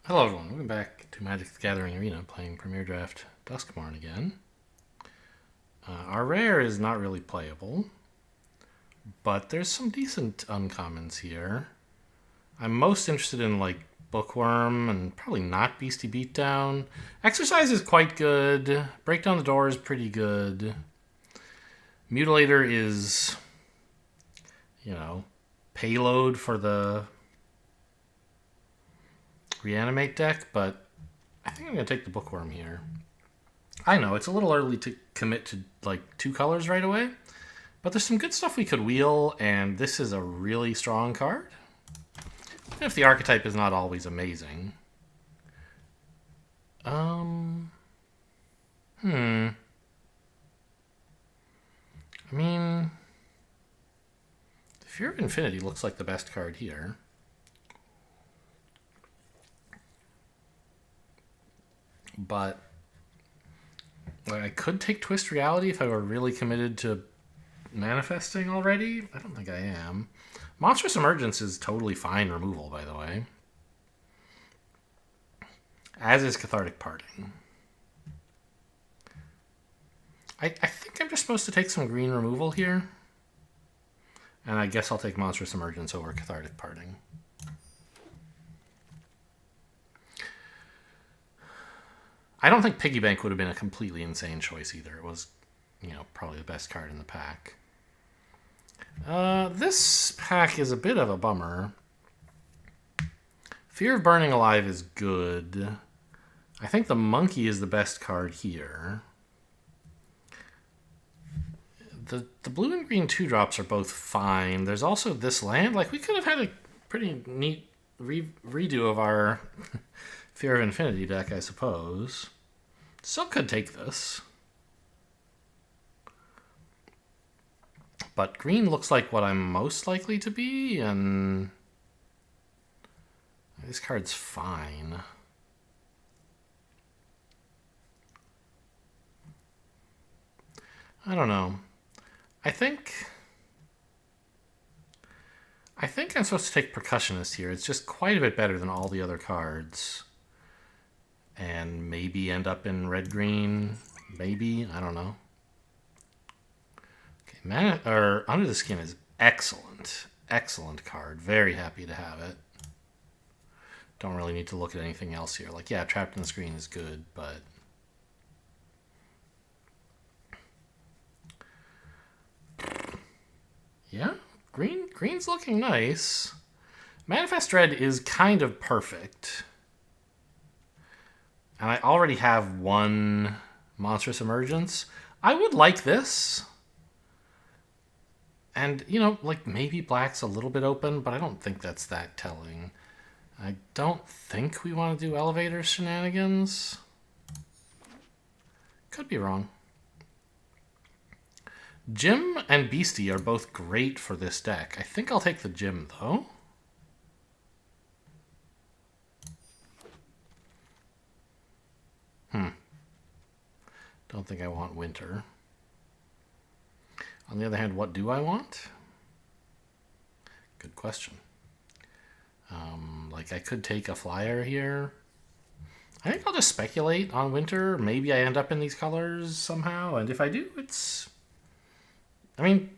Hello everyone, welcome back to Magic the Gathering Arena playing Premier Draft Duskmourn again. Our rare is not really playable, but there's some decent uncommons here. I'm most interested in like Bookworm and probably not Beastie Beatdown. Exercise is quite good. Break Down the Door is pretty good. Mutilator is, payload for the Reanimate deck, but I think I'm going to take the Bookworm here. I know, it's a little early to commit to like two colors right away, but there's some good stuff we could wheel, and this is a really strong card. Even if the archetype is not always amazing. I mean, Fear of Infinity looks like the best card here. But I could take Twist Reality if I were really committed to manifesting already. I don't think I am. Monstrous Emergence is totally fine removal, by the way. As is Cathartic Parting. I think I'm just supposed to take some green removal here. And I guess I'll take Monstrous Emergence over Cathartic Parting. I don't think Piggy Bank would have been a completely insane choice either. It was, probably the best card in the pack. This pack is a bit of a bummer. Fear of Burning Alive is good. I think the Monkey is the best card here. The blue and green 2-drops are both fine. There's also this land. Like, we could have had a pretty neat redo of our Fear of Infinity deck, I suppose. Still could take this. But green looks like what I'm most likely to be, and this card's fine. I don't know. I think I'm supposed to take Percussionist here. It's just quite a bit better than all the other cards. And maybe end up in red-green. Maybe. I don't know. Okay, Under the Skin is excellent. Excellent card. Very happy to have it. Don't really need to look at anything else here. Like, yeah, Trapped in the Screen is good, but... yeah, green's looking nice. Manifest Dread is kind of perfect. And I already have one Monstrous Emergence. I would like this. And, like maybe black's a little bit open, but I don't think that's that telling. I don't think we want to do Elevator Shenanigans. Could be wrong. Jim and Beastie are both great for this deck. I think I'll take the Jim, though. Don't think I want Winter. On the other hand, what do I want? Good question. Like, I could take a flyer here. I think I'll just speculate on Winter. Maybe I end up in these colors somehow, and if I do, it's... I mean,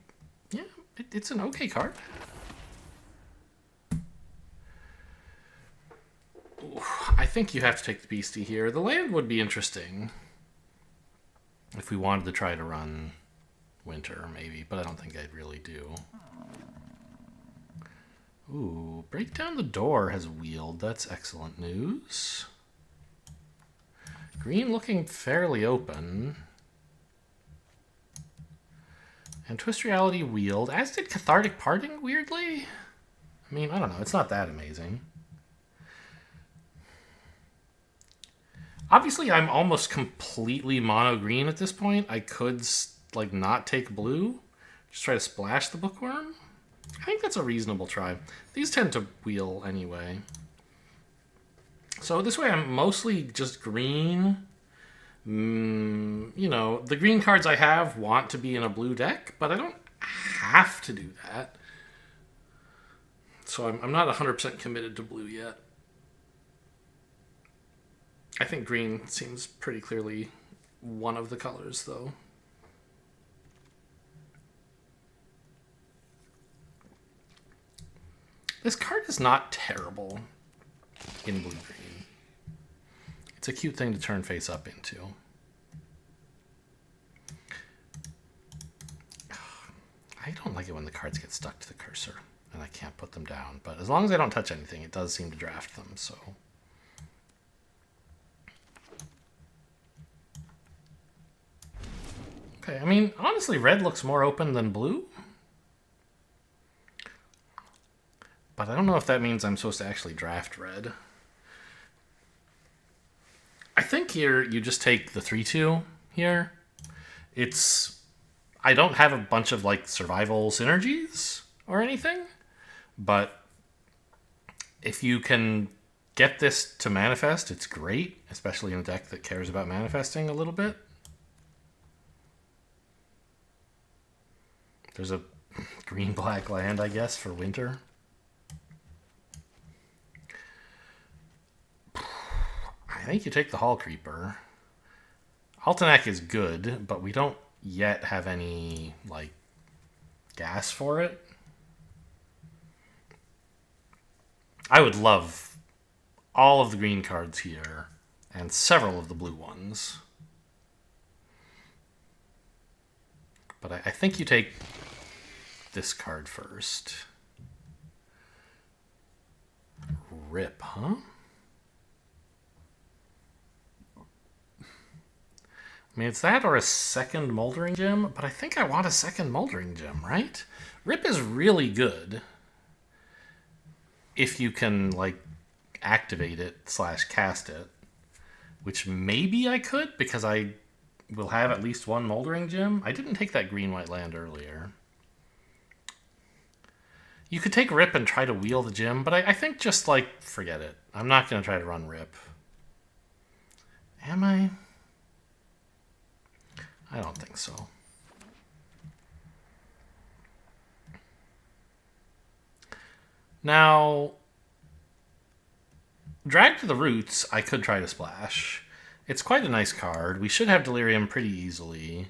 yeah, it's an okay card. Ooh, I think you have to take the Beastie here. The land would be interesting if we wanted to try to run Winter, maybe, but I don't think I'd really do. Ooh, Break Down the Door has wheeled. That's excellent news. Green looking fairly open. And Twist Reality wheeled, as did Cathartic Parting, weirdly. I mean, I don't know. It's not that amazing. Obviously, I'm almost completely mono green at this point. I could, like, not take blue. Just try to splash the Bookworm. I think that's a reasonable try. These tend to wheel anyway. So this way I'm mostly just green. The green cards I have want to be in a blue deck, but I don't have to do that. So I'm not 100% committed to blue yet. I think green seems pretty clearly one of the colors, though. This card is not terrible in blue-green. It's a cute thing to turn face up into. I don't like it when the cards get stuck to the cursor and I can't put them down, but as long as I don't touch anything, it does seem to draft them, so. Okay, I mean, honestly, red looks more open than blue. But I don't know if that means I'm supposed to actually draft red. I think here you just take the 3-2 here. I don't have a bunch of like survival synergies or anything, but if you can get this to manifest, it's great, especially in a deck that cares about manifesting a little bit. There's a green-black land, I guess, for winter. I think you take the Hall Creeper. Altenac is good, but we don't yet have any, like, gas for it. I would love all of the green cards here and several of the blue ones. But I think you take this card first. Rip, huh? I mean, it's that or a second Moldering Gem, but I think I want a second Moldering Gem, right? Rip is really good if you can, like, activate it / cast it, which maybe I could because I will have at least one Moldering Gem. I didn't take that green-white land earlier. You could take Rip and try to wheel the gem, but I think just, like, forget it. I'm not going to try to run Rip. Am I? I don't think so. Now, Drag to the Roots, I could try to splash. It's quite a nice card. We should have Delirium pretty easily.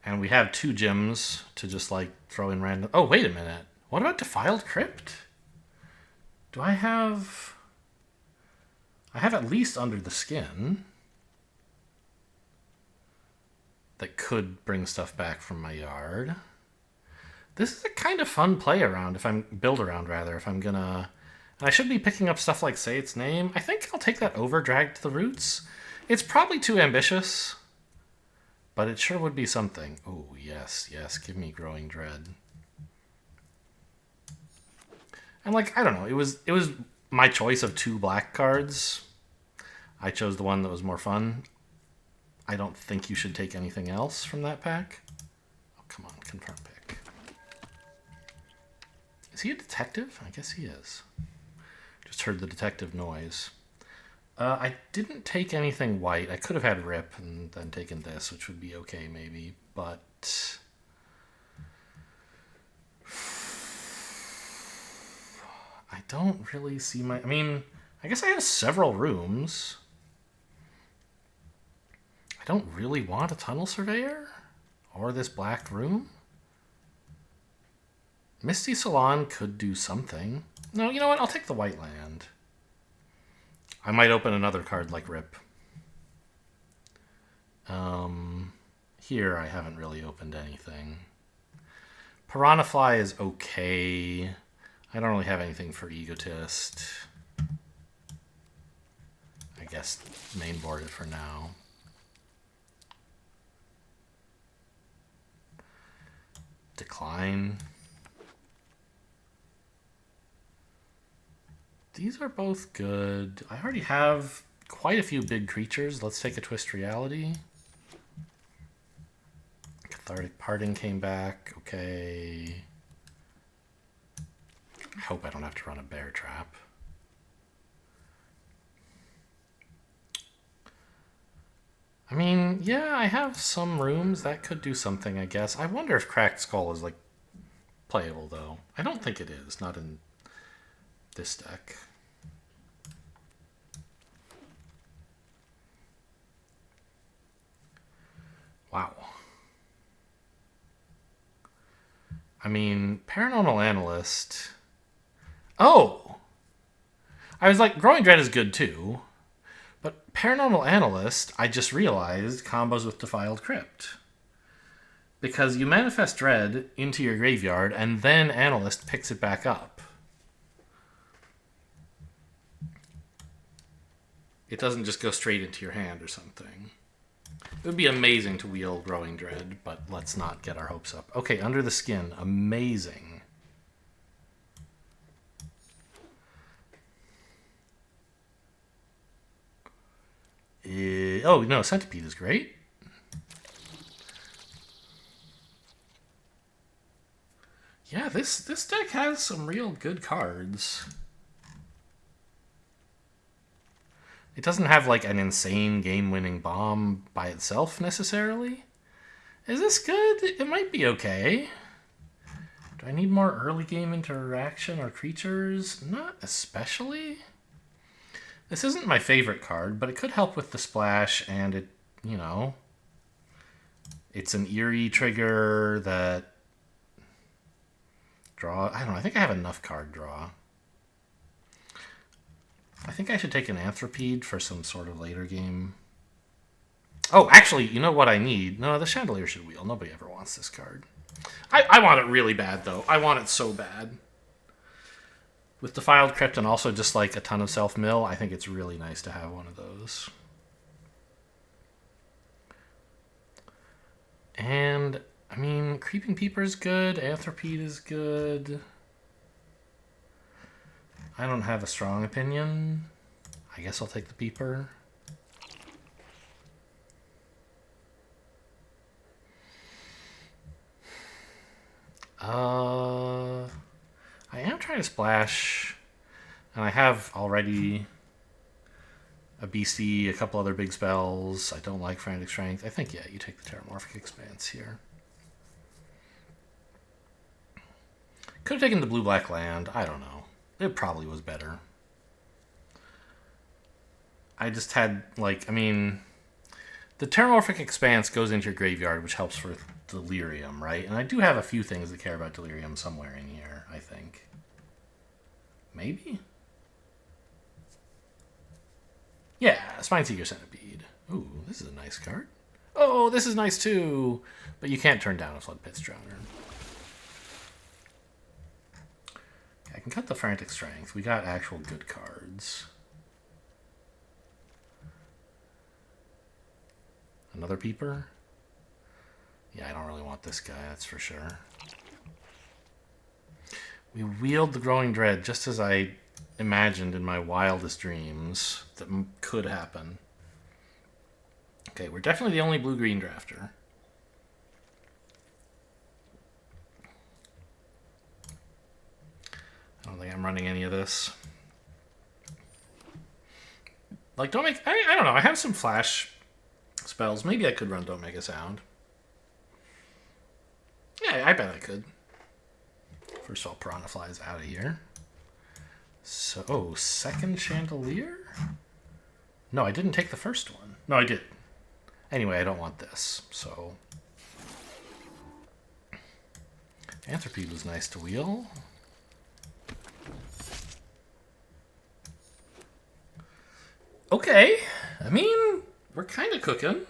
And we have 2 gems to just, like, throw in random... Oh, wait a minute. What about Defiled Crypt? Do I have... I have at least Under the Skin that could bring stuff back from my yard. This is a kind of fun play around, build around rather, if I'm gonna... And I should be picking up stuff like Say Its Name. I think I'll take that over Drag to the Roots. It's probably too ambitious, but it sure would be something. Oh, yes, yes, give me Growing Dread. And, like, I don't know, it was my choice of 2 black cards. I chose the one that was more fun. I don't think you should take anything else from that pack. Oh, come on, confirm pick. Is he a detective? I guess he is. Just heard the detective noise. I didn't take anything white. I could have had Rip and then taken this, which would be okay maybe, but... I don't really see my... I mean, I guess I have several rooms. I don't really want a Tunnel Surveyor or this black room. Misty Salon could do something. No, you know what? I'll take the white land. I might open another card like Rip. Here I haven't really opened anything. Piranha Fly is okay. I don't really have anything for Egotist. I guess main board it for now. Decline. These are both good. I already have quite a few big creatures. Let's take a Twist Reality. Cathartic Parting came back. Okay. I hope I don't have to run a Bear Trap. I mean, yeah, I have some rooms. That could do something, I guess. I wonder if Cracked Skull is, like, playable, though. I don't think it is. Not in this deck. I mean, Paranormal Analyst... Oh! I was like, Growing Dread is good too. But Paranormal Analyst, I just realized, combos with Defiled Crypt. Because you manifest Dread into your graveyard, and then Analyst picks it back up. It doesn't just go straight into your hand or something. It would be amazing to wheel Growing Dread, but let's not get our hopes up. Okay, Under the Skin. Amazing. Oh, no, Centipede is great. Yeah, this deck has some real good cards. It doesn't have, like, an insane game-winning bomb by itself, necessarily. Is this good? It might be okay. Do I need more early game interaction or creatures? Not especially. This isn't my favorite card, but it could help with the splash, and it, you know... It's an eerie trigger that... Draw... I don't know, I think I have enough card draw. I think I should take an Anthropede for some sort of later game. Oh, actually, you know what I need? No, the Chandelier should wheel. Nobody ever wants this card. I want it really bad, though. I want it so bad. With Defiled Crypt and also just like a ton of self-mill, I think it's really nice to have one of those. And, I mean, Creeping Peeper is good. Anthropede is good. I don't have a strong opinion. I guess I'll take the Peeper. I am trying to splash, and I have already a BC, a couple other big spells. I don't like Frantic Strength. I think, yeah, you take the Terramorphic Expanse here. Could have taken the blue-black land. I don't know. It probably was better. I just had, like, I mean... The Terramorphic Expanse goes into your graveyard, which helps for Delirium, right? And I do have a few things that care about Delirium somewhere in here, I think. Maybe? Yeah, Spineseeker Centipede. Ooh, this is a nice card. Oh, this is nice too! But you can't turn down a Flood Pits Drowner. I can cut the Frantic Strength. We got actual good cards. Another Peeper? Yeah, I don't really want this guy, that's for sure. We wheeled the Growing Dread just as I imagined in my wildest dreams that could happen. Okay, we're definitely the only blue-green drafter. I don't think I'm running any of this. Like, don't make... I don't know, I have some flash spells. Maybe I could run Don't Make a Sound. Yeah, I bet I could. First of all, Piranha Flies out of here. So, second Chandelier? No, I didn't take the first one. No, I did. Anyway, I don't want this, so... Anthropede was nice to wheel. Okay, I mean, we're kind of cooking.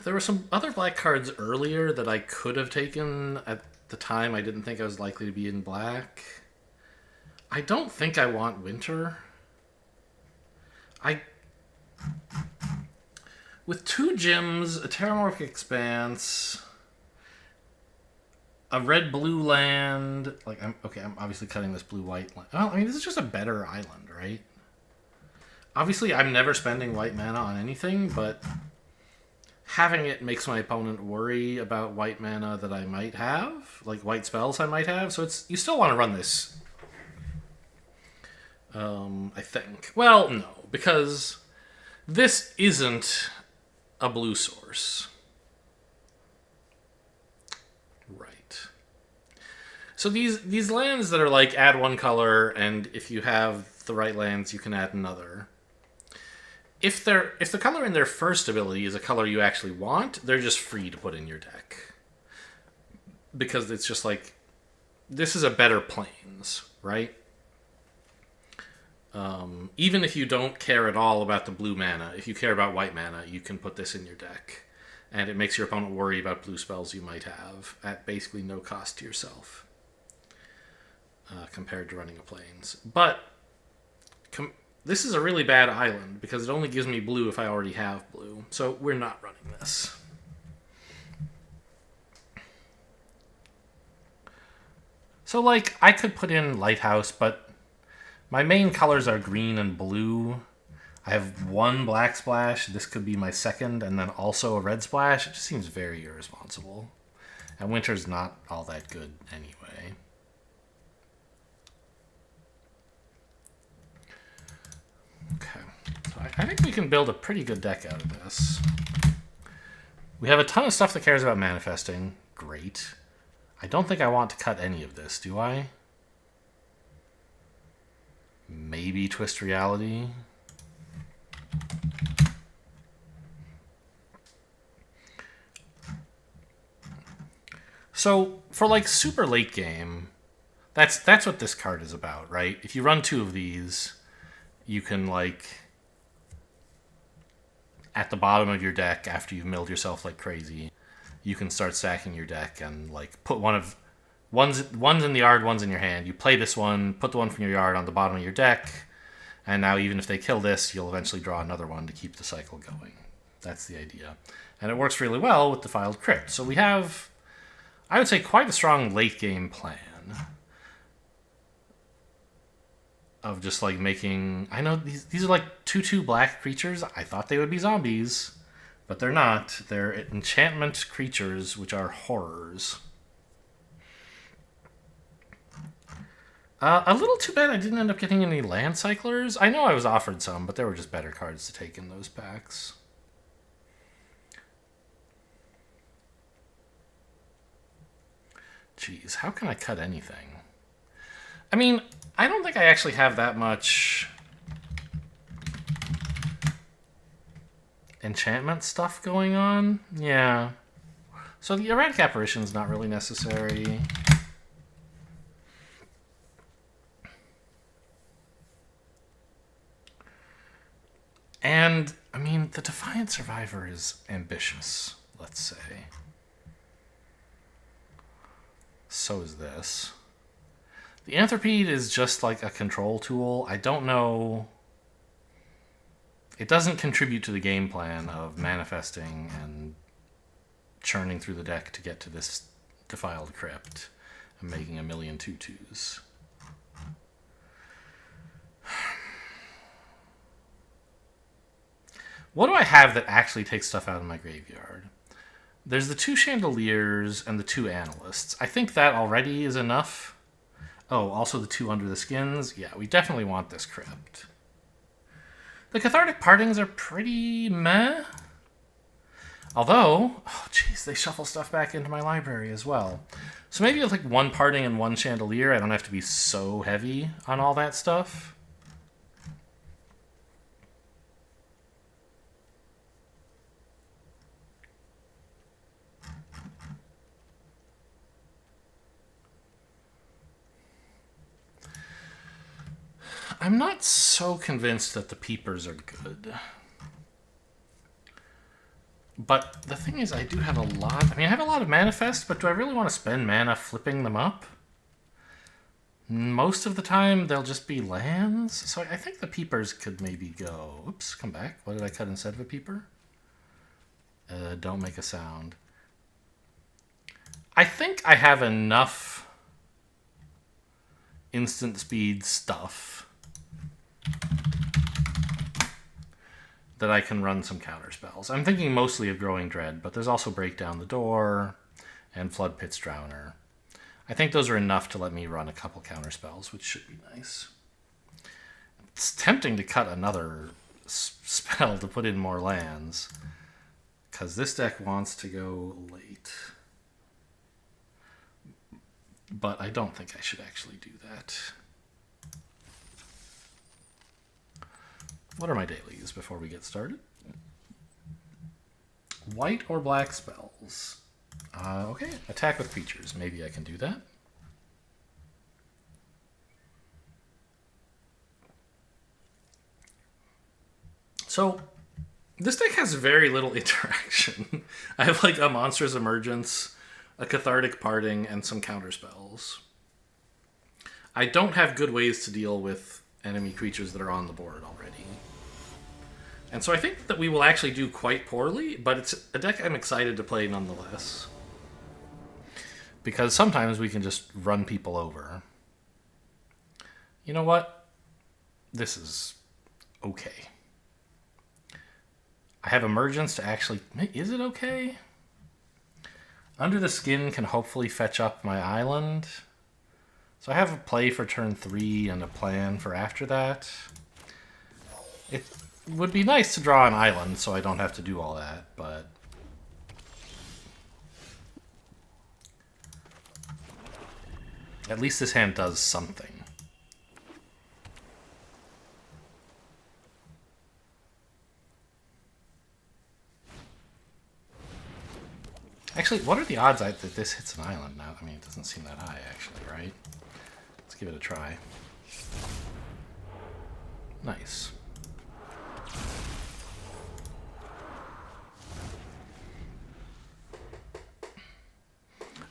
There were some other black cards earlier that I could have taken at the time. I didn't think I was likely to be in black. I don't think I want Winter. With 2 gems, a Terramorphic Expanse, a red-blue land. Like, I'm obviously cutting this blue-white land. Well, I mean, this is just a better island, right? Obviously, I'm never spending white mana on anything, but having it makes my opponent worry about white mana that I might have, like white spells I might have. So you still want to run this. I think. Well, no, because this isn't a blue source. Right. So these lands that are like add 1 color, and if you have the right lands, you can add another. If the color in their first ability is a color you actually want, they're just free to put in your deck. because it's just like, this is a better plains, right? Even if you don't care at all about the blue mana, if you care about white mana, you can put this in your deck. And it makes your opponent worry about blue spells you might have at basically no cost to yourself. Compared to running a plains. But this is a really bad island because it only gives me blue if I already have blue. So we're not running this. So, like, I could put in Lighthouse, but my main colors are green and blue. I have one black splash. This could be my second, and then also a red splash. It just seems very irresponsible. And winter's not all that good anyway. Okay. So I think we can build a pretty good deck out of this. We have a ton of stuff that cares about manifesting. Great. I don't think I want to cut any of this, do I? Maybe Twist Reality. So, for like super late game, that's what this card is about, right? If you run two of these, you can, like, at the bottom of your deck, after you've milled yourself like crazy, you can start stacking your deck and, like, put one's in the yard, one's in your hand. You play this one, put the one from your yard on the bottom of your deck, and now even if they kill this, you'll eventually draw another one to keep the cycle going. That's the idea. And it works really well with Defiled Crypt. So we have, I would say, quite a strong late game plan of just, like, making... I know these are like 2/2 black creatures. I thought they would be zombies, but they're not. They're enchantment creatures, which are horrors. A little too bad I didn't end up getting any land cyclers. I know I was offered some, but there were just better cards to take in those packs. Jeez, how can I cut anything? I mean, I don't think I actually have that much enchantment stuff going on. Yeah. So the erratic apparition is not really necessary. And, I mean, the Defiant Survivor is ambitious, let's say. So is this. The Anthropede is just like a control tool. I don't know... It doesn't contribute to the game plan of manifesting and churning through the deck to get to this Defiled Crypt and making a million 2/2s. What do I have that actually takes stuff out of my graveyard? There's the 2 Chandeliers and the 2 Analysts. I think that already is enough. Oh, also the 2 Under the Skins. Yeah, we definitely want this Crypt. The Cathartic Partings are pretty meh. Although, oh jeez, they shuffle stuff back into my library as well. So maybe with like 1 Parting and 1 Chandelier, I don't have to be so heavy on all that stuff. I'm not so convinced that the Peepers are good. But the thing is, I do have a lot... I mean, I have a lot of Manifest, but do I really want to spend mana flipping them up? Most of the time, they'll just be lands. So I think the Peepers could maybe go... Oops, come back. What did I cut instead of a Peeper? Don't make a sound. I think I have enough instant speed stuff that I can run some counter spells. I'm thinking mostly of Growing Dread, but there's also Break Down the Door and Flood Pit's Drowner. I think those are enough to let me run a couple counter spells, which should be nice. It's tempting to cut another spell to put in more lands, because this deck wants to go late. But I don't think I should actually do that. What are my dailies before we get started? White or black spells? Okay, attack with creatures. Maybe I can do that. So, this deck has very little interaction. I have like a Monstrous Emergence, a Cathartic Parting, and some counter spells. I don't have good ways to deal with enemy creatures that are on the board already. And so I think that we will actually do quite poorly, but it's a deck I'm excited to play nonetheless. Because sometimes we can just run people over. You know what? This is okay. I have Emergence to actually... Is it okay? Under the Skin can hopefully fetch up my island. So I have a play for turn 3 and a plan for after that. It would be nice to draw an island so I don't have to do all that, but... At least this hand does something. Actually, what are the odds that this hits an island now? I mean, it doesn't seem that high, actually, right? Let's give it a try. Nice.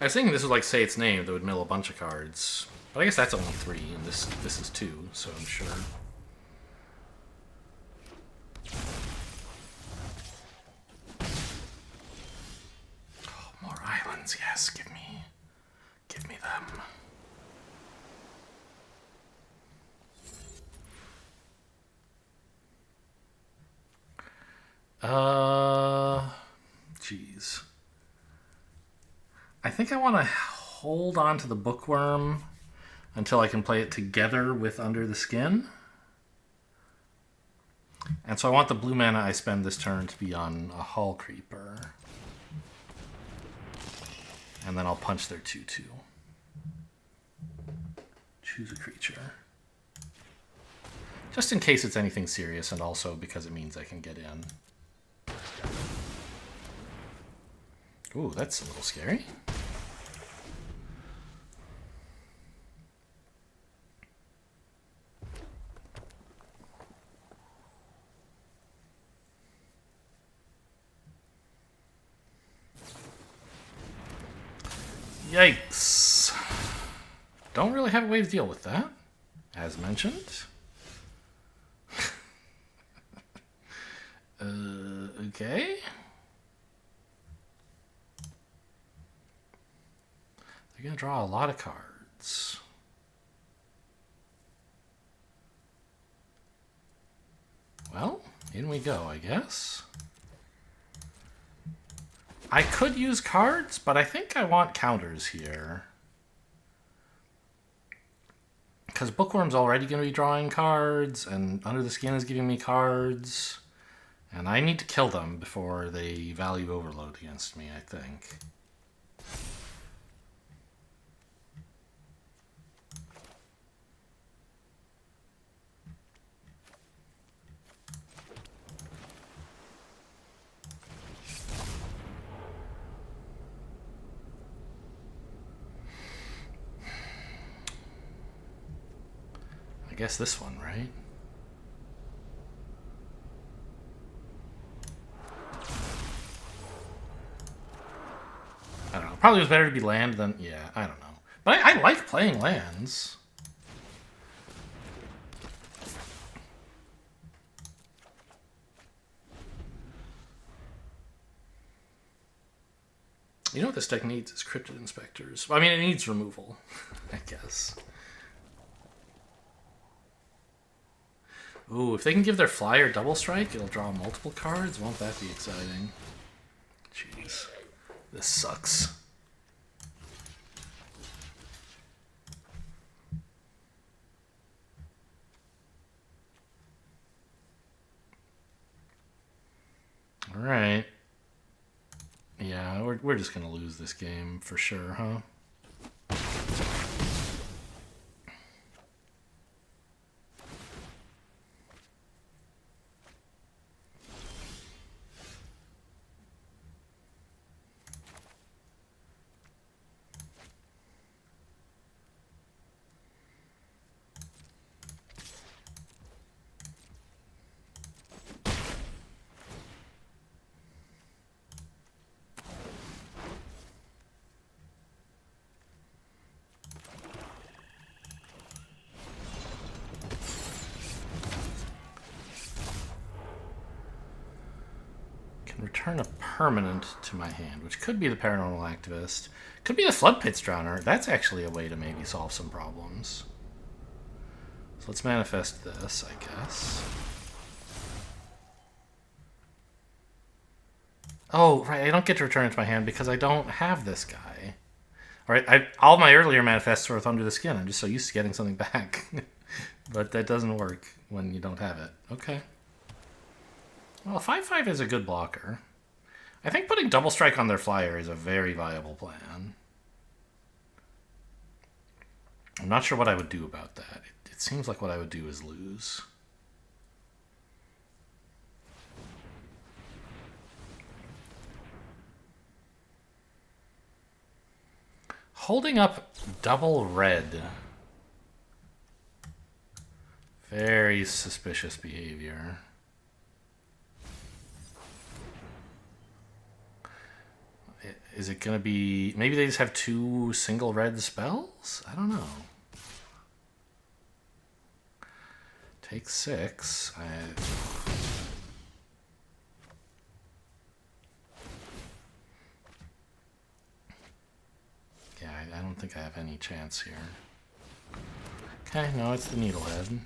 I was thinking this would like say its name, that would mill a bunch of cards. But I guess that's only 3, and this is 2, so I'm sure. Oh, more islands, yes, give me them. Jeez. I think I want to hold on to the Bookworm until I can play it together with Under the Skin. And so I want the blue mana I spend this turn to be on a Hull Creeper. And then I'll punch their 2/2. Choose a creature. Just in case it's anything serious, and also because it means I can get in. Ooh, that's a little scary. Yikes. Don't really have a way to deal with that, as mentioned. Okay. They're going to draw a lot of cards. Well, in we go, I guess. I could use cards, but I think I want counters here. Because Bookworm's already going to be drawing cards, and Under the Skin is giving me cards. And I need to kill them before they value overload against me, I think. I guess this one, right? I don't know. Probably was better to be land than... Yeah, I don't know. But I like playing lands. You know what this deck needs is Cryptid Inspectors. Well, I mean, it needs removal, I guess. Ooh, if they can give their flyer double strike, it'll draw multiple cards. Won't that be exciting? Jeez. This sucks. All right. Yeah, we're just going to lose this game for sure, huh? can return a permanent to my hand, which could be the Paranormal Activist. Could be the Flood Pit's Drowner. That's actually a way to maybe solve some problems. So let's manifest this, I guess. Oh, right, I don't get to return it to my hand because I don't have this guy. Alright, all my earlier manifests were with Under the Skin. I'm just so used to getting something back. But that doesn't work when you don't have it. Okay. Well, 5/5 is a good blocker. I think putting Double Strike on their flyer is a very viable plan. I'm not sure what I would do about that. It seems like what I would do is lose. Holding up double red. Very suspicious behavior. Is it going to be... Maybe they just have 2 single red spells? I don't know. Take 6. Yeah, I don't think I have any chance here. Okay, no, it's the Needlehead.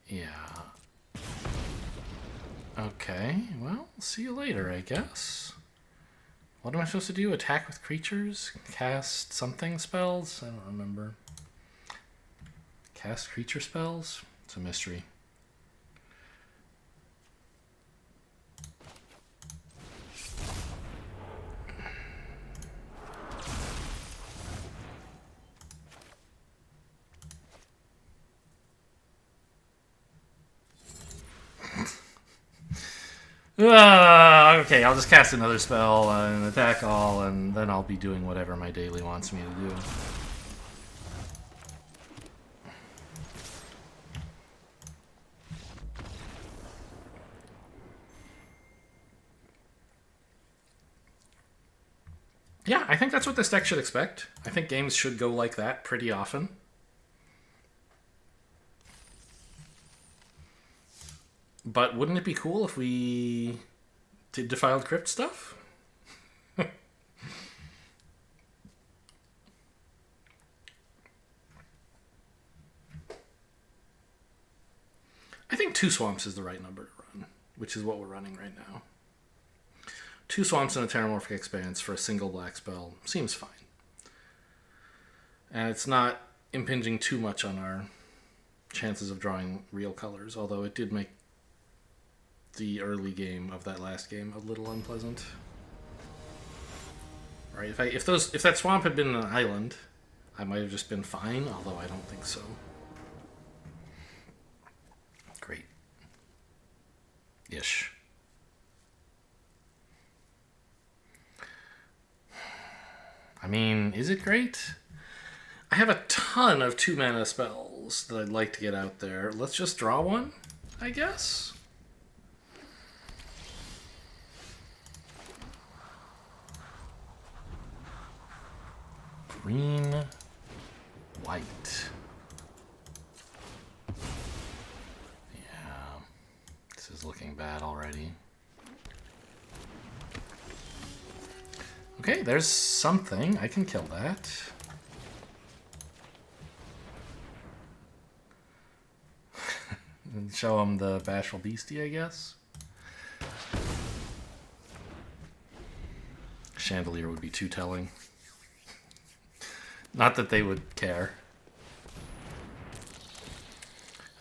Yeah. Okay, well, see you later, I guess. What am I supposed to do? Attack with creatures? Cast something spells? I don't remember. Cast creature spells? It's a mystery. Okay, I'll just cast another spell and attack all, and then I'll be doing whatever my daily wants me to do. Yeah, I think that's what this deck should expect. I think games should go like that pretty often. But wouldn't it be cool if we did Defiled Crypt stuff? I think 2 swamps is the right number to run, which is what we're running right now. 2 swamps and a Terramorphic Expanse for a single black spell seems fine. And it's not impinging too much on our chances of drawing real colors, although it did make the early game of that last game a little unpleasant. Right, if that swamp had been an island, I might have just been fine, although I don't think so. Great. Ish. I mean, is it great? I have a ton of 2-mana spells that I'd like to get out there. Let's just draw one, I guess. Green, white. Yeah, this is looking bad already. Okay, there's something. I can kill that. And show him the Bashful Beastie, I guess. Chandelier would be too telling. Not that they would care.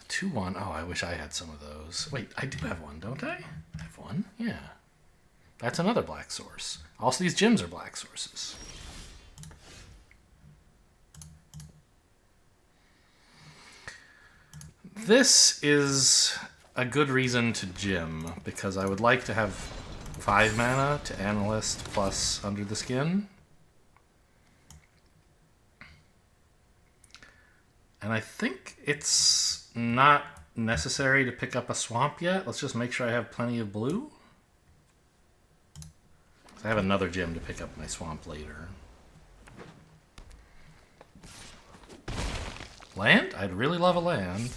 2/1. Oh, I wish I had some of those. Wait, I do have one, don't I? I have one? Yeah. That's another black source. Also, these gems are black sources. This is a good reason to gem, because I would like to have 5 mana to Analyst plus Under the Skin. And I think it's not necessary to pick up a swamp yet. Let's just make sure I have plenty of blue. I have another gem to pick up my swamp later. Land? I'd really love a land.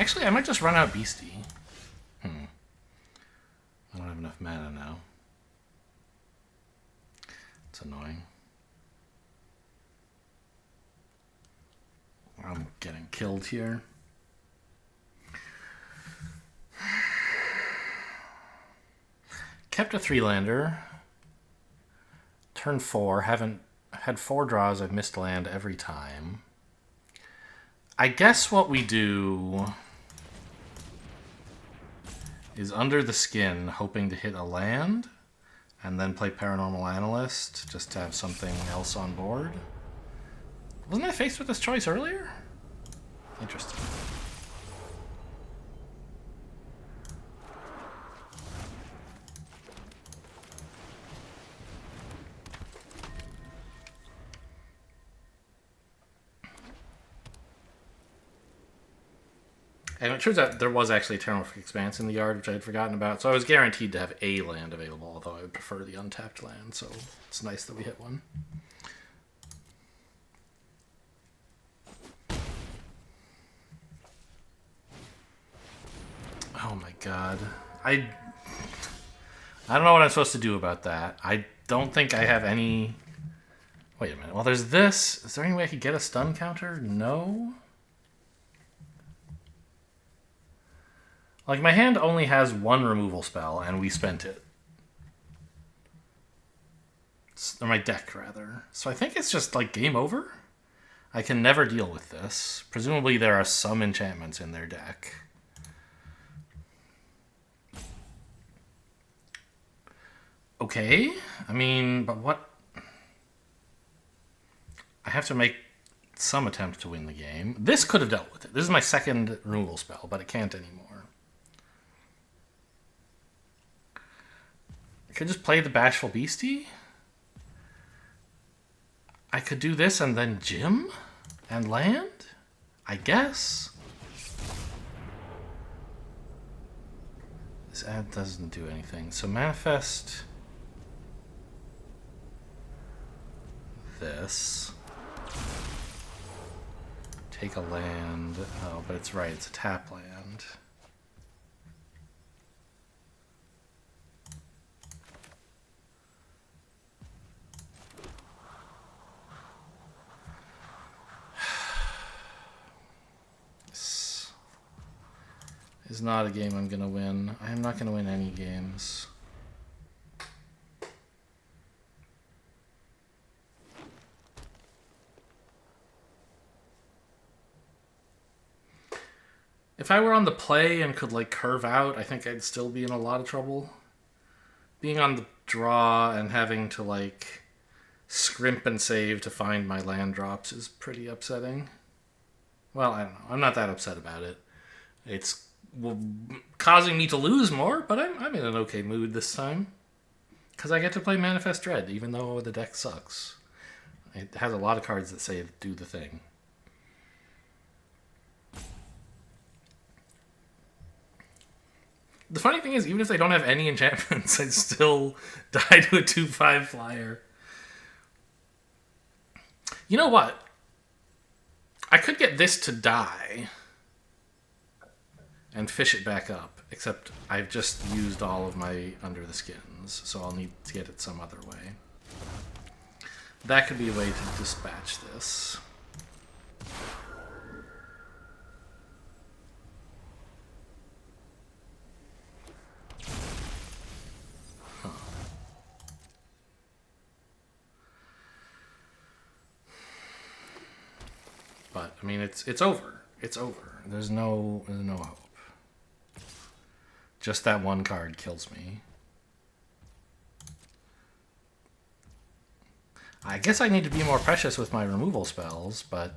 Actually, I might just run out Beastie. I don't have enough mana now. It's annoying. I'm getting killed here. Kept a 3-lander. Turn 4. Haven't had 4 draws. I've missed land every time. I guess what we do is Under the Skin, hoping to hit a land, and then play Paranormal Analyst just to have something else on board. Wasn't I faced with this choice earlier? Interesting. And it turns out there was actually a Terramorphic Expanse in the yard, which I had forgotten about. So I was guaranteed to have a land available, although I would prefer the untapped land. So it's nice that we hit one. Oh my god. I don't know what I'm supposed to do about that. I don't think I have any... Wait a minute. Well, there's this. Is there any way I could get a stun counter? No? Like, my hand only has one removal spell, and we spent it. Or my deck, rather. So I think it's just, like, game over? I can never deal with this. Presumably there are some enchantments in their deck. Okay. I mean, but what... I have to make some attempt to win the game. This could have dealt with it. This is my second removal spell, but it can't anymore. I could just play the Bashful Beastie. I could do this and then Jim and land, I guess. This ad doesn't do anything. So manifest this. Take a land. Oh, but it's right. It's a tap land. Is not a game I'm gonna win. I am not gonna win any games. If I were on the play and could like curve out, I think I'd still be in a lot of trouble. Being on the draw and having to like scrimp and save to find my land drops is pretty upsetting. Well, I don't know. I'm not that upset about it. It's causing me to lose more, but I'm in an okay mood this time. Because I get to play Manifest Dread, even though the deck sucks. It has a lot of cards that say do the thing. The funny thing is, even if they don't have any enchantments, I'd still die to a 2/5 flyer. You know what? I could get this to die and fish it back up, except I've just used all of my Under the Skins, so I'll need to get it some other way. That could be a way to dispatch this. Huh. But, I mean, it's over. It's over. There's no hope. Just that one card kills me. I guess I need to be more precious with my removal spells, but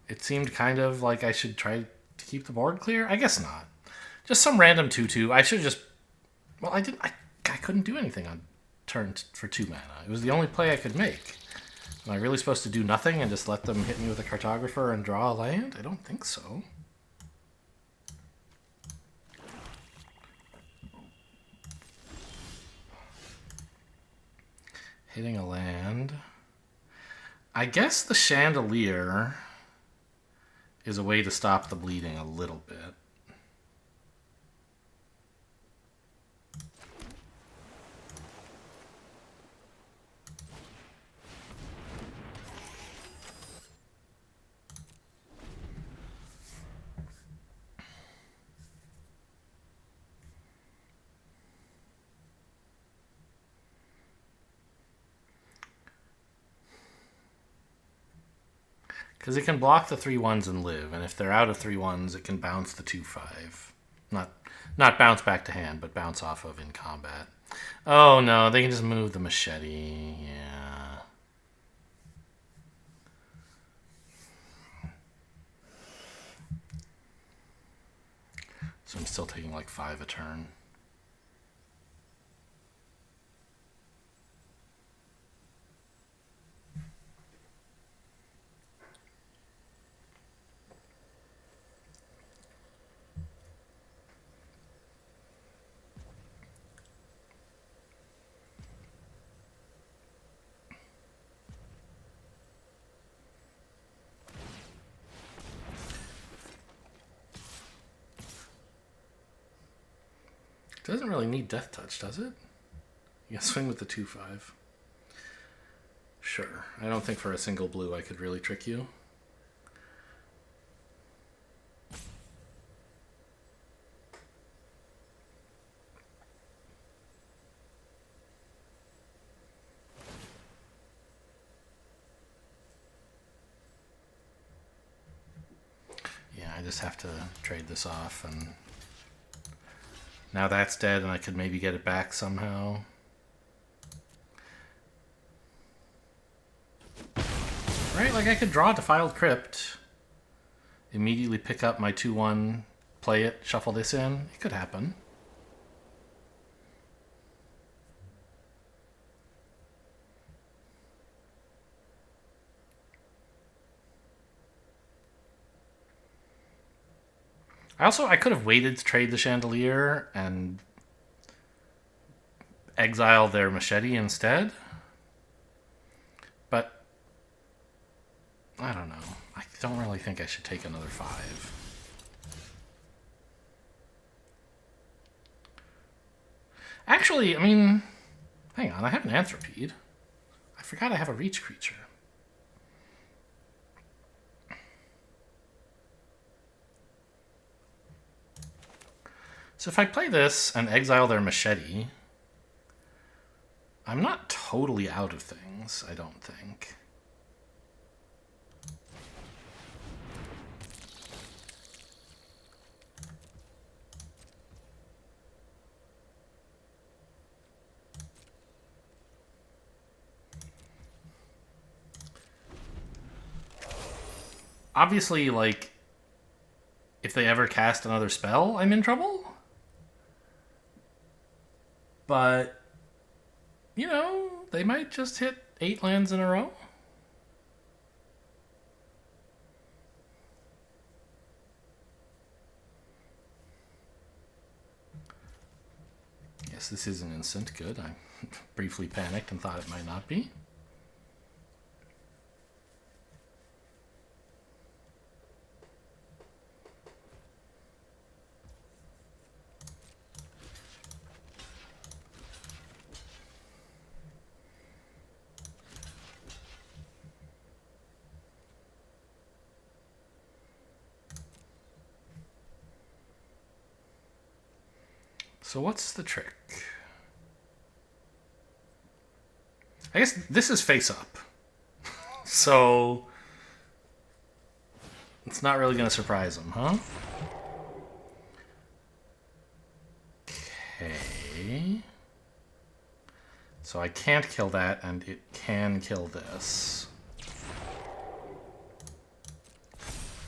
it seemed kind of like I should try to keep the board clear. I guess not. Just some random 2/2. I should just... Well, I couldn't do anything on turn for 2 mana. It was the only play I could make. Am I really supposed to do nothing and just let them hit me with a Cartographer and draw a land? I don't think so. Hitting a land. I guess the Chandelier is a way to stop the bleeding a little bit. Because it can block the 3/1s and live, and if they're out of 3/1s, it can bounce the 2/5. Not bounce back to hand, but bounce off of in combat. Oh no, they can just move the machete. Yeah. So I'm still taking like 5 a turn. Doesn't really need Death Touch, does it? You can swing with the 2/5. Sure. I don't think for a single blue I could really trick you. Yeah, I just have to trade this off, and now that's dead, and I could maybe get it back somehow. Right, like I could draw Defiled Crypt, immediately pick up my 2/1, play it, shuffle this in. It could happen. I could have waited to trade the Chandelier and exile their Machete instead. But I don't know. I don't really think I should take another 5. Actually, I mean, hang on, I have an Anthropede. I forgot I have a reach creature. So if I play this and exile their Machete, I'm not totally out of things, I don't think. Obviously, like, if they ever cast another spell, I'm in trouble. But, you know, they might just hit 8 lands in a row. Yes, this is an instant. Good. I briefly panicked and thought it might not be. So what's the trick? I guess this is face up. So it's not really going to surprise him, huh? Okay. So I can't kill that, and it can kill this.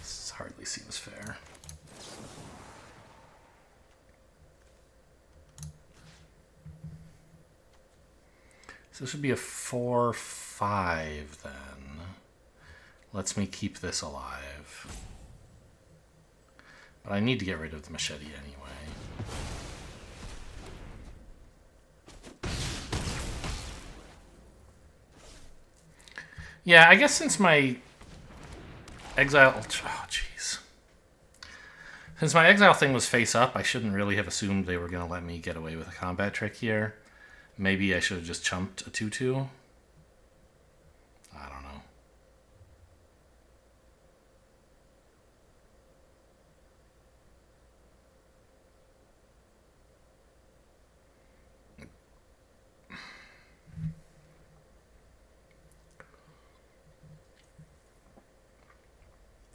This hardly seems fair. So this should be a 4/5 then. Lets me keep this alive. But I need to get rid of the machete anyway. Yeah, I guess since my exile... Oh, jeez. Since my exile thing was face up, I shouldn't really have assumed they were going to let me get away with a combat trick here. Maybe I should have just chumped a 2/2. I don't know.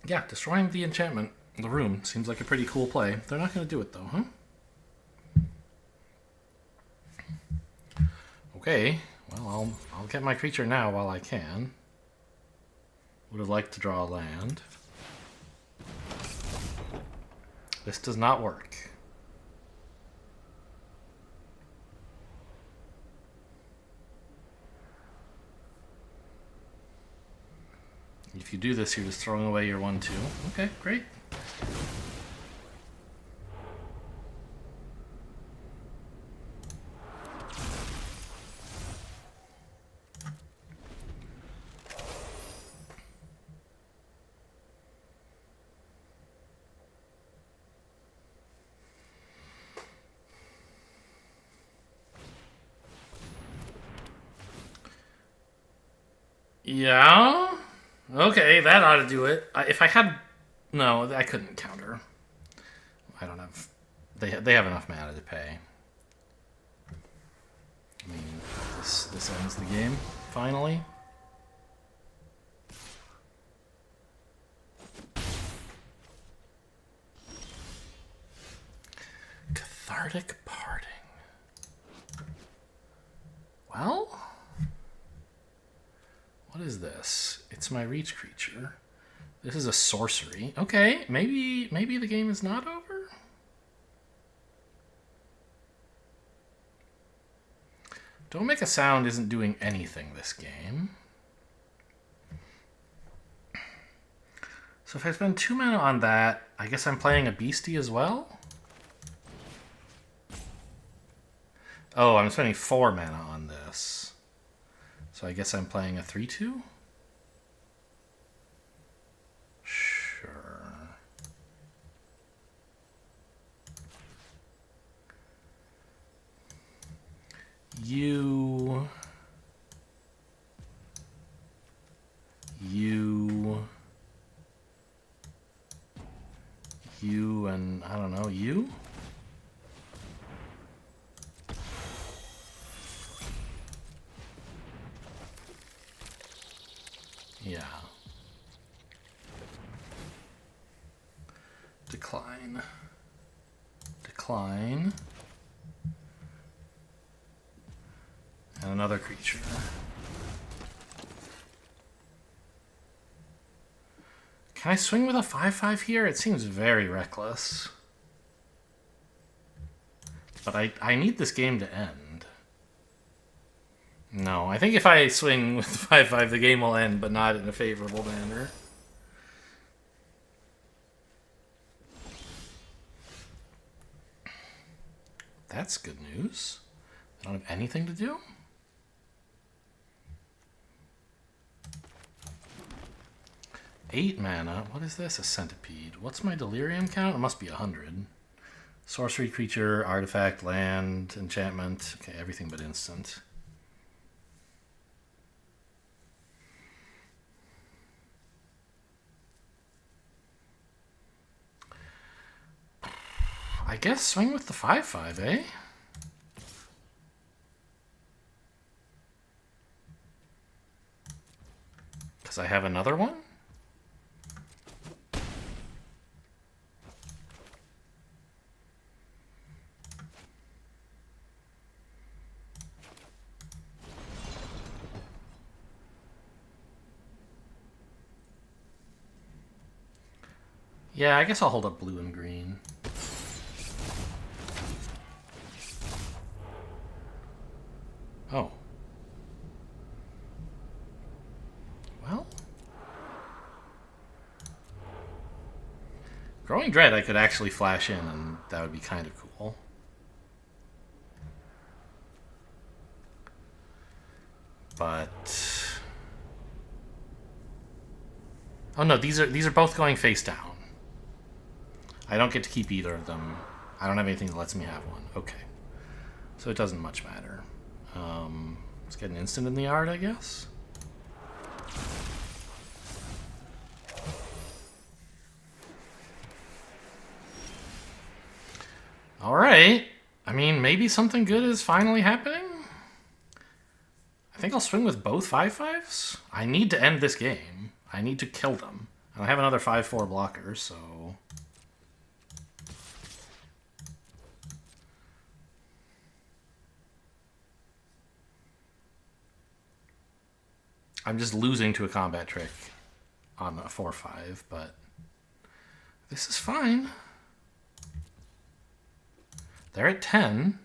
Yeah, destroying the enchantment, the room, seems like a pretty cool play. They're not going to do it though, huh? Okay, well, I'll get my creature now while I can. Would have liked to draw a land. This does not work. If you do this, you're just throwing away your 1/2. Okay, great. Yeah. Okay, that ought to do it. If I had... No, I couldn't counter. I don't have... They have enough mana to pay. I mean, this ends the game, finally. Cathartic Parting. Well... What is this? It's my reach creature. This is a sorcery. Okay, maybe the game is not over? Don't Make a Sound isn't doing anything this game. So if I spend 2 mana on that, I guess I'm playing a beastie as well? Oh, I'm spending 4 mana on this. So I guess I'm playing a 3/2? Sure. You, and I don't know, you? Yeah. Decline. Decline. And another creature. Can I swing with a 5/5 here? It seems very reckless. But I need this game to end. No, I think if I swing with 5/5, the game will end, but not in a favorable manner. That's good news. I don't have anything to do? Eight mana. What is this? A centipede. What's my delirium count? It must be 100. Sorcery, creature, artifact, land, enchantment. Okay, everything but instant. I guess swing with the 5/5, eh? Because I have another one? Yeah, I guess I'll hold up blue and green. Oh. Well. Growing Dread I could actually flash in, and that would be kind of cool. But... Oh no, these are both going face down. I don't get to keep either of them. I don't have anything that lets me have one. Okay. So it doesn't much matter. Let's get an instant in the yard, I guess. Alright. I mean, maybe something good is finally happening? I think I'll swing with both 5/5s. I need to end this game. I need to kill them. And I have another 5/4 blocker, so... I'm just losing to a combat trick on a 4/5, but this is fine. They're at 10.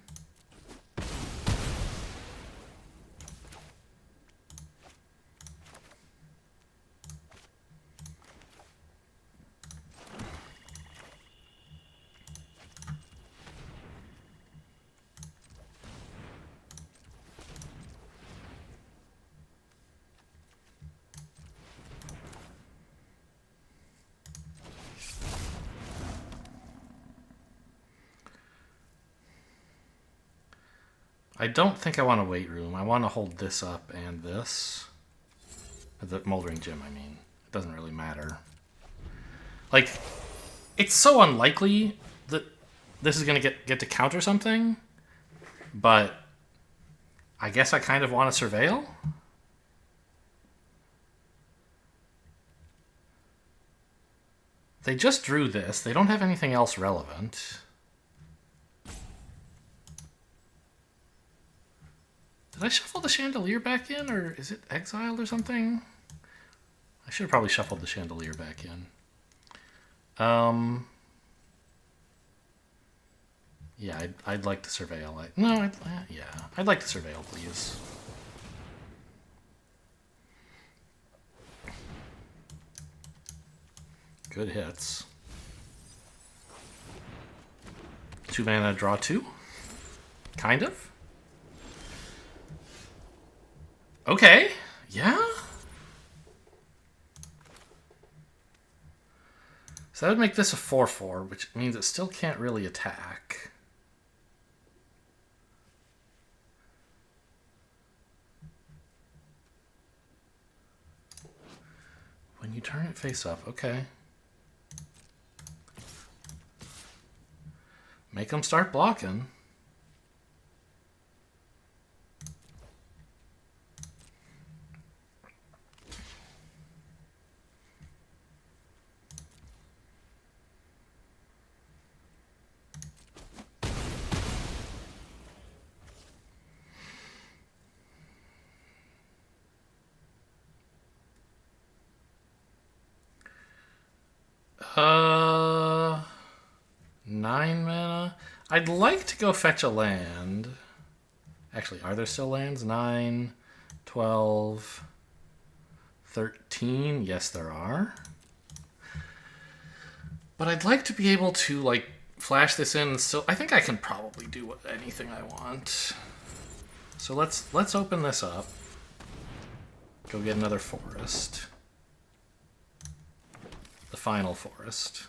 I don't think I want a weight room. I want to hold this up and this. The Moldering Gym, I mean. It doesn't really matter. Like, it's so unlikely that this is going to get to counter something, but I guess I kind of want to surveil. They just drew this. They don't have anything else relevant. Did I shuffle the Chandelier back in, or is it exiled or something? I should have probably shuffled the Chandelier back in. Yeah, I'd like to surveil. I'd like to surveil, please. Good hits. 2 mana, draw 2? Kind of? Okay, yeah? So that would make this a 4/4, which means it still can't really attack. When you turn it face up, okay. Make them start blocking. Uh, 9 mana. I'd like to go fetch a land. Actually, are there still lands? 9, 12, 13. Yes, there are. But I'd like to be able to, like, flash this in. So I think I can probably do anything I want. So let's open this up. Go get another forest. The final forest.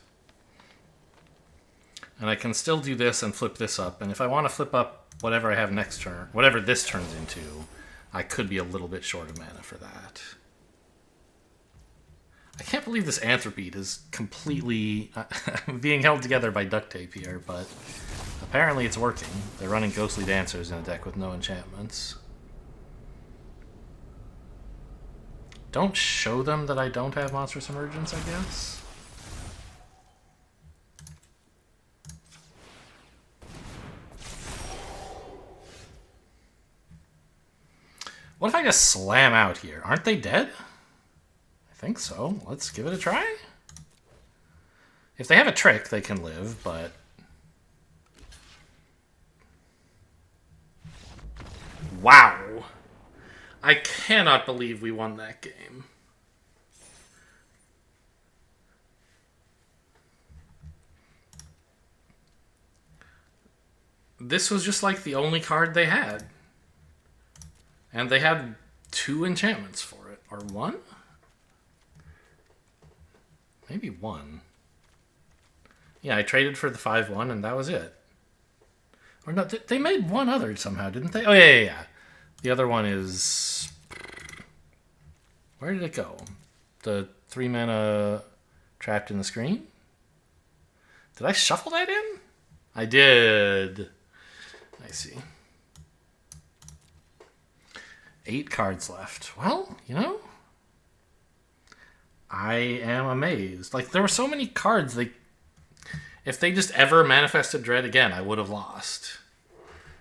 And I can still do this and flip this up. And if I want to flip up whatever I have next turn, whatever this turns into, I could be a little bit short of mana for that. I can't believe this Anthropede is completely being held together by duct tape here, but apparently it's working. They're running Ghostly Dancers in a deck with no enchantments. Don't show them that I don't have Monstrous Emergence, I guess. What if I just slam out here? Aren't they dead? I think so. Let's give it a try. If they have a trick, they can live, but... Wow! I cannot believe we won that game. This was just like the only card they had. And they had 2 enchantments for it. Or 1? Maybe 1. Yeah, I traded for the 5/1 and that was it. Or no, they made one other somehow, didn't they? Oh, yeah. The other one is... Where did it go? The 3 mana trapped in the screen? Did I shuffle that in? I did. I see. 8 cards left. Well, you know, I am amazed. Like, there were so many cards, if they just ever manifested Dread again, I would have lost.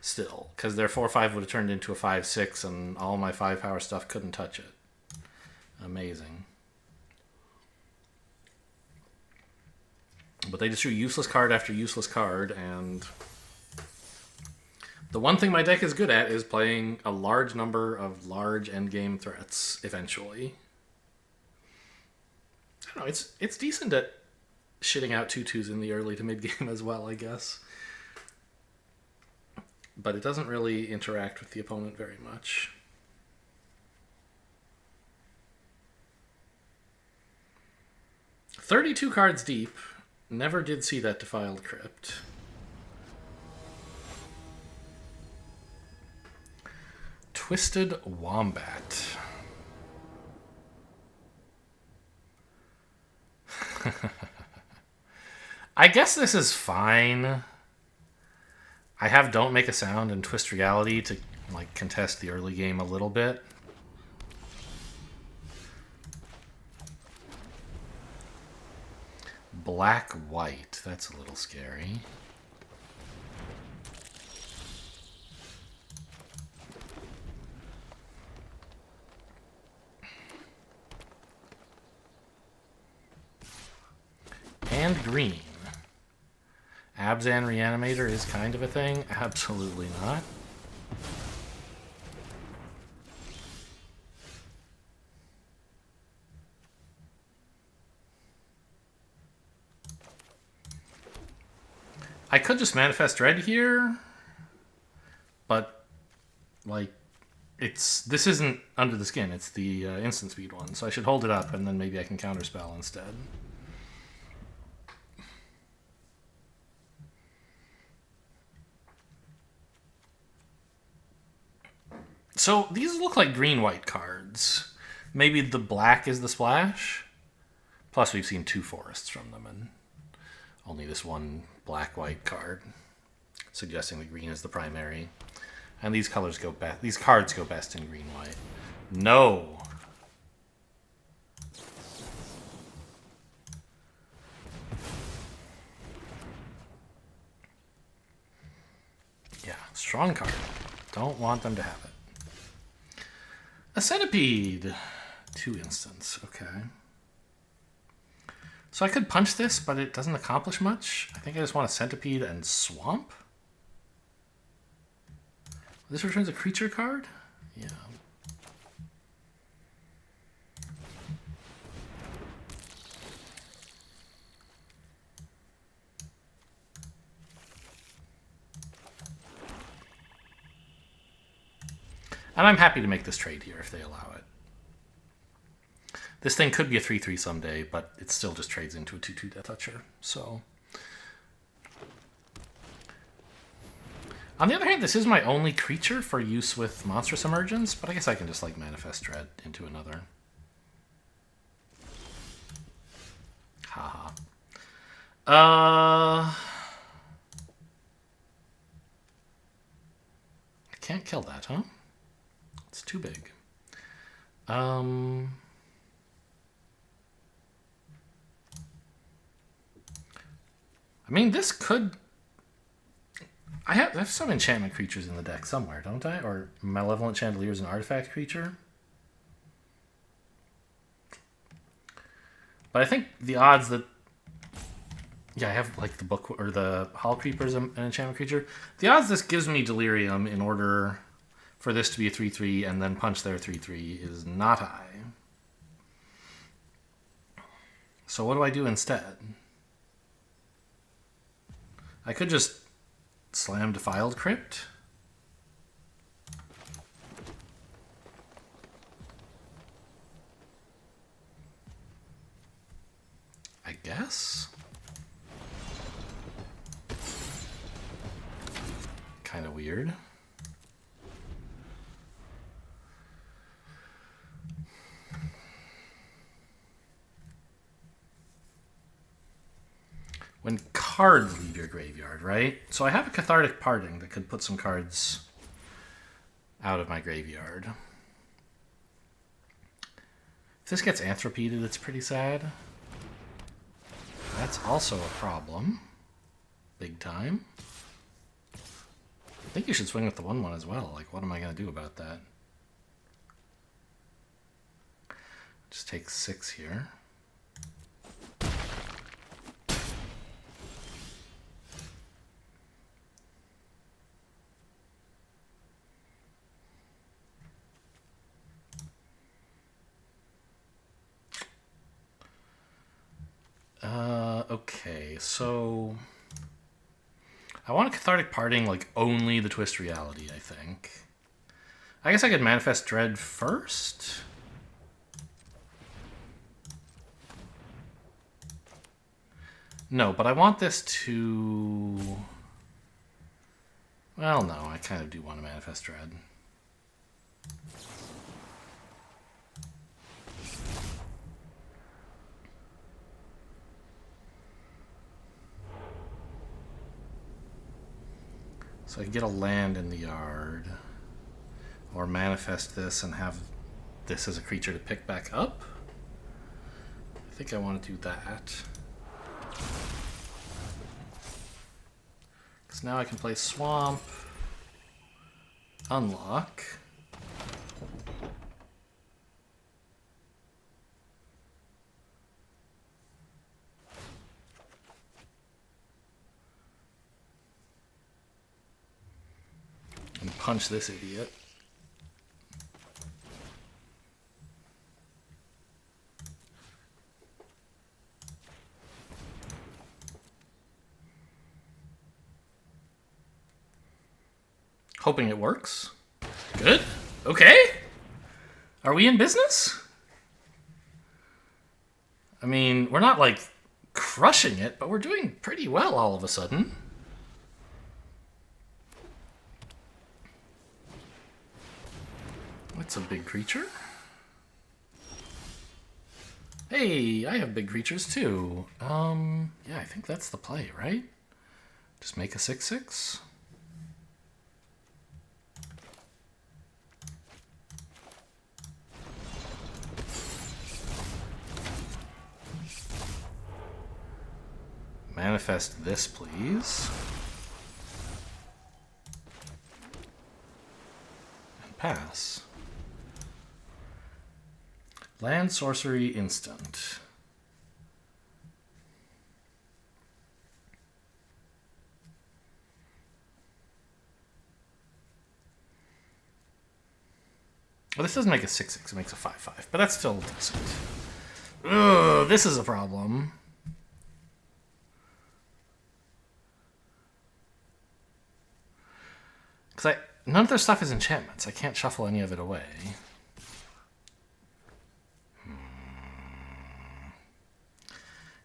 Still. Because their 4/5 would have turned into a 5/6 and all my 5-power stuff couldn't touch it. Amazing. But they just drew useless card after useless card, and the one thing my deck is good at is playing a large number of large endgame threats eventually. I don't know, it's decent at shitting out 2/2s in the early to mid game as well, I guess. But it doesn't really interact with the opponent very much. "32 cards deep. Never did see that Defiled Crypt." Twisted Wombat. I guess this is fine. I have Don't Make a Sound and Twist Reality to like contest the early game a little bit. Black-white. That's a little scary. And green. Abzan Reanimator is kind of a thing? Absolutely not. I could just manifest Dread here, but like this isn't Under the Skin, it's the instant speed one, so I should hold it up and then maybe I can counterspell instead. So these look like green-white cards. Maybe the black is the splash? Plus we've seen 2 forests from them and only this one black-white card, suggesting that green is the primary. And these colors go best. These cards go best in green-white. No. Yeah, strong card. Don't want them to have it. A Centipede. 2 instants. Okay. So I could punch this, but it doesn't accomplish much. I think I just want a Centipede and Swamp. This returns a creature card? Yeah. And I'm happy to make this trade here if they allow it. This thing could be a 3/3 someday, but it still just trades into a 2/2 Death Toucher. So, on the other hand, this is my only creature for use with Monstrous Emergence, but I guess I can just like manifest Dread into another. Haha. I can't kill that, huh? It's too big. I mean, this could... I have some enchantment creatures in the deck somewhere, don't I? Or Malevolent Chandelier is an artifact creature. But I think the odds that... Yeah, I have like the book or the Hall Creeper is an enchantment creature. The odds this gives me Delirium in order for this to be a 3/3 and then punch their 3/3 is not high. So what do I do instead? I could just slam Defiled Crypt. I guess. kind of weird. When cards leave your graveyard, right? So I have a Cathartic Parting that could put some cards out of my graveyard. If this gets Anthropeated, it's pretty sad. That's also a problem. Big time. I think you should swing with the 1/1 as well. Like, what am I going to do about that? Just take 6 here. Okay, so I want a Cathartic Parting, like, only the Twist Reality, I think. I guess I could Manifest Dread first? No, but I want this to... Well, no, I kind of do want to Manifest Dread. So I can get a land in the yard, or manifest this and have this as a creature to pick back up. I think I want to do that. Because now I can play Swamp, unlock. And punch this idiot. Hoping it works. Good. Okay. Are we in business? I mean, we're not like crushing it, but we're doing pretty well all of a sudden. That's a big creature. Hey, I have big creatures too. Yeah, I think that's the play, right? Just make a 6/6. Manifest this, please. And pass. Land, sorcery, instant. Well, this doesn't make a 6/6, it makes a 5/5, but that's still decent. Ugh, this is a problem. Because none of their stuff is enchantments. I can't shuffle any of it away.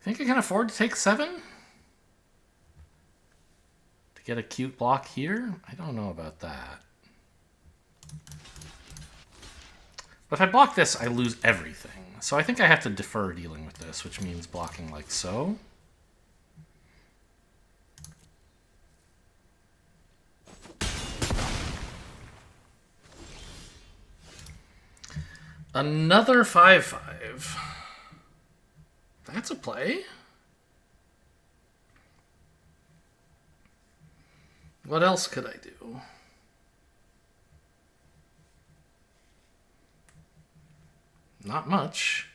Think I can afford to take 7? To get a cute block here? I don't know about that. But if I block this, I lose everything. So I think I have to defer dealing with this, which means blocking like so. Another 5/5. That's a play. What else could I do? Not much.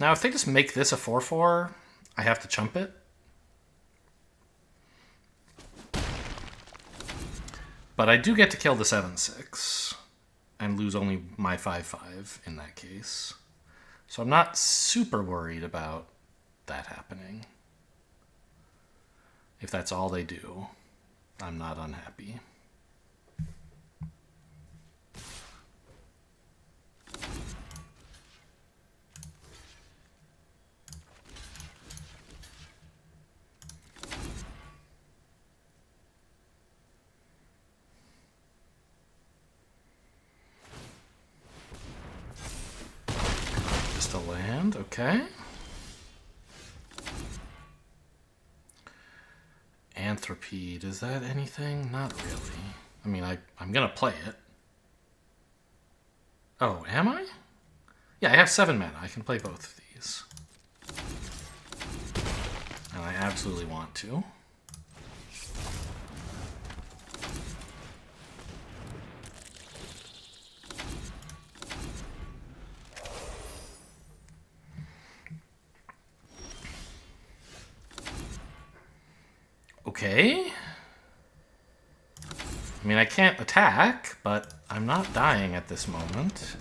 Now, if they just make this a 4/4, I have to chump it. But I do get to kill the 7/6 and lose only my 5/5 in that case. So I'm not super worried about that happening. If that's all they do, I'm not unhappy. Just a land, okay. Anthropede, is that anything? Not really. I mean, I'm gonna play it. Oh, am I? Yeah, I have 7 mana. I can play both of these. And I absolutely want to. Okay. I mean, I can't attack, but I'm not dying at this moment.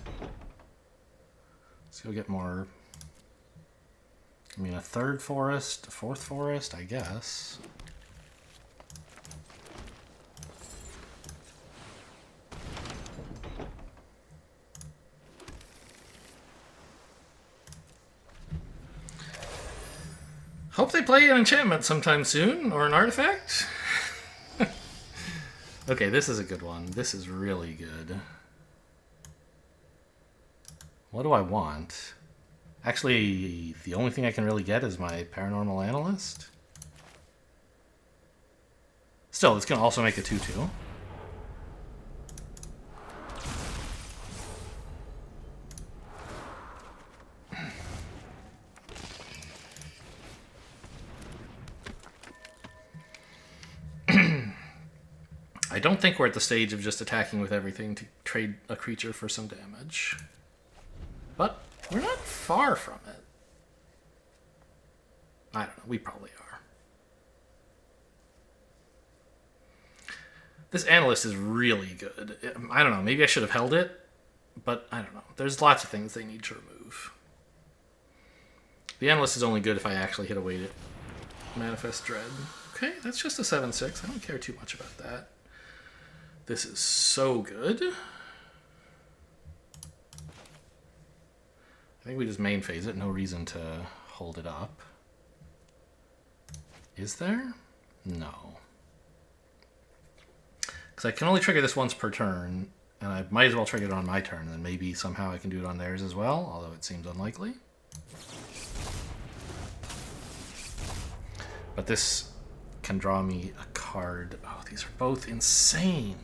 Let's go get more. I mean, a 3rd forest, a 4th forest, I guess. Hope they play an enchantment sometime soon, or an artifact. Okay, this is a good one. This is really good. What do I want? Actually, the only thing I can really get is my Paranormal Analyst. Still, it's going to also make a 2/2. I don't think we're at the stage of just attacking with everything to trade a creature for some damage. But we're not far from it. I don't know, we probably are. This Analyst is really good. I don't know, maybe I should have held it, but I don't know. There's lots of things they need to remove. The Analyst is only good if I actually hit a way to Manifest Dread. Okay, that's just a 7/6. I don't care too much about that. This is so good. I think we just main phase it. No reason to hold it up. Is there? No. Because I can only trigger this once per turn, and I might as well trigger it on my turn, and then maybe somehow I can do it on theirs as well, although it seems unlikely. But this can draw me a card. Oh, these are both insane.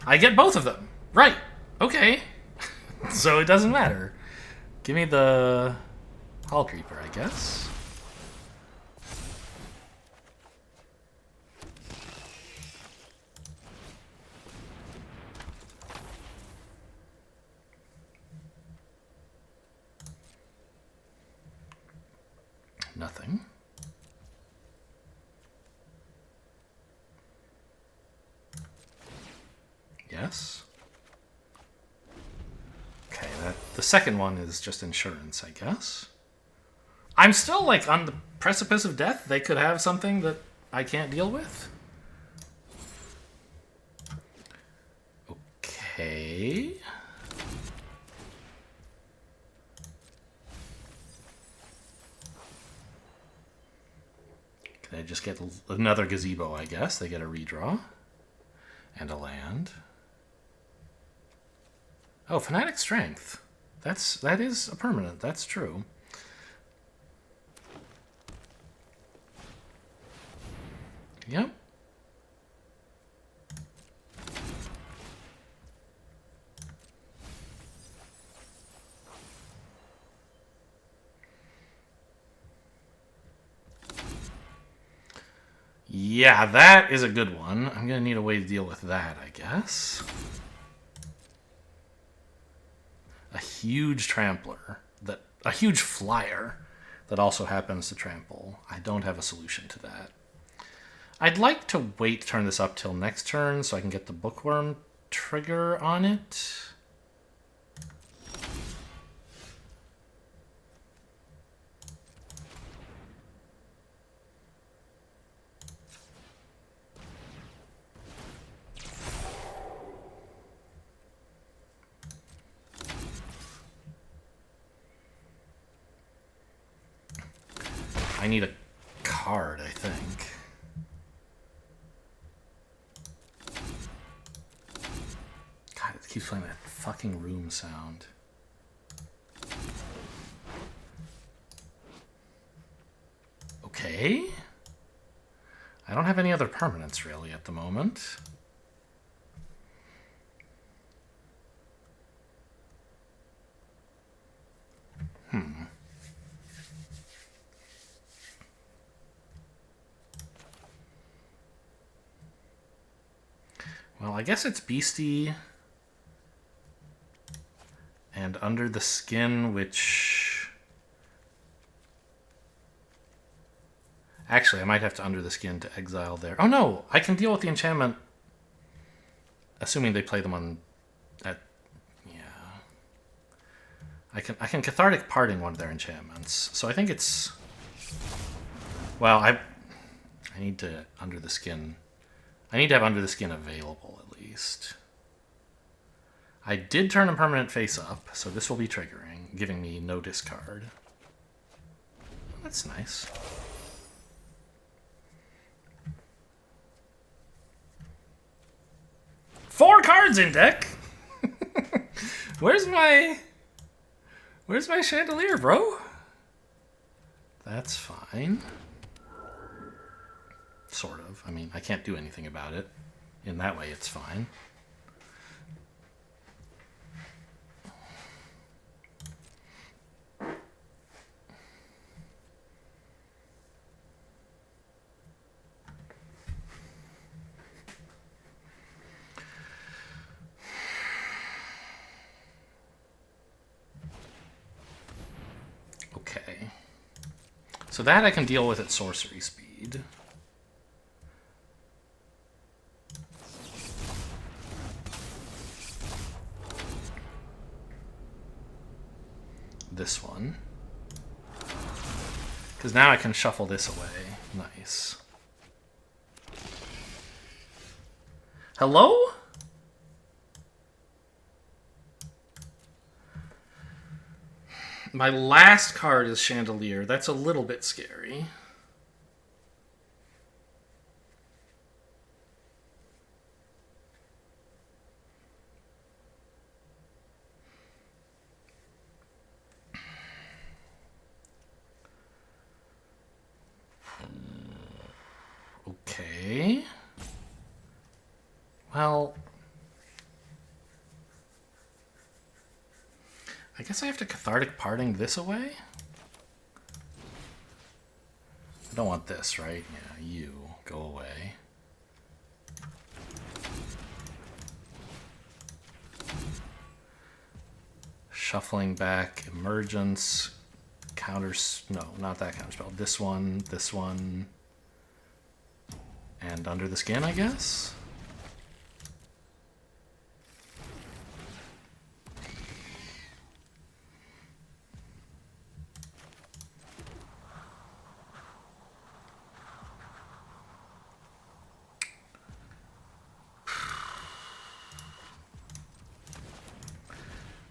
I get both of them. Right. Okay. So it doesn't matter. Give me the Hall Creeper, I guess. Nothing. Yes. Okay, the second one is just insurance, I guess. I'm still, like, on the precipice of death. They could have something that I can't deal with. Okay. Can I just get another gazebo, I guess? They get a redraw. And a land. Oh, Fanatic Strength. That is a permanent. That's true. Yep. Yeah, that is a good one. I'm going to need a way to deal with that, I guess. A huge trampler, a huge flyer that also happens to trample. I don't have a solution to that. I'd like to wait to turn this up till next turn so I can get the Bookworm trigger on it. I need a card, I think. God, it keeps playing that fucking room sound. Okay. I don't have any other permanents really at the moment. Well, I guess it's Beastie and Under the Skin, which... Actually, I might have to Under the Skin to exile there. Oh no! I can deal with the enchantment, assuming they play them on... Yeah. I can Cathartic Parting one of their enchantments. So I think it's... Well, I need to Under the Skin... I need to have Under the Skin available, at least. I did turn a permanent face up, so this will be triggering, giving me no discard. That's nice. Four cards in deck! Where's my Chandelier, bro? That's fine. Sort of. I mean, I can't do anything about it. In that way, it's fine. Okay. So that I can deal with at sorcery speed. This one. Because now I can shuffle this away. Nice. Hello? My last card is Chandelier. That's a little bit scary. Okay. Well, I guess I have to Cathartic Parting this away? I don't want this, right? Yeah, you go away. Shuffling back, Emergence, counters... No, not that counterspell. This one, and Under the Skin, I guess?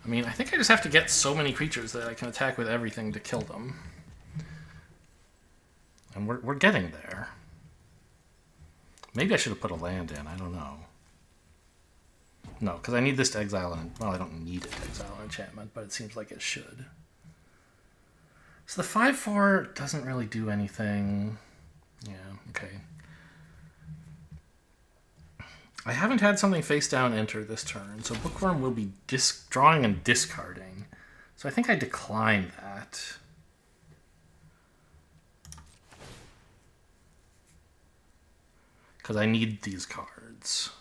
I mean, I think I just have to get so many creatures that I can attack with everything to kill them. And we're getting there. Maybe I should have put a land in, I don't know. No, because I need this to exile an... Well, I don't need it to exile an enchantment, but it seems like it should. So the 5/4 doesn't really do anything. Yeah, okay. I haven't had something face down enter this turn, so Bookworm will be drawing and discarding. So I think I decline that. Because I need these cards.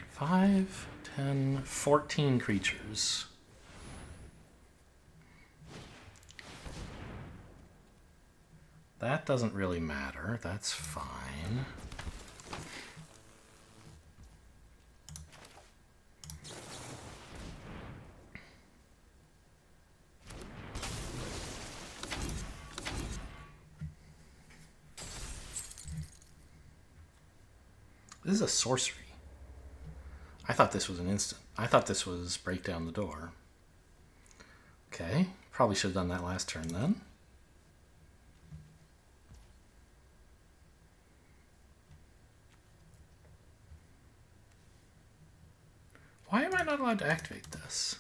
Five, 10, 14 creatures. That doesn't really matter. That's fine. This is a sorcery. I thought this was an instant. I thought this was break down the door. Okay, probably should have done that last turn then. Why am I not allowed to activate this?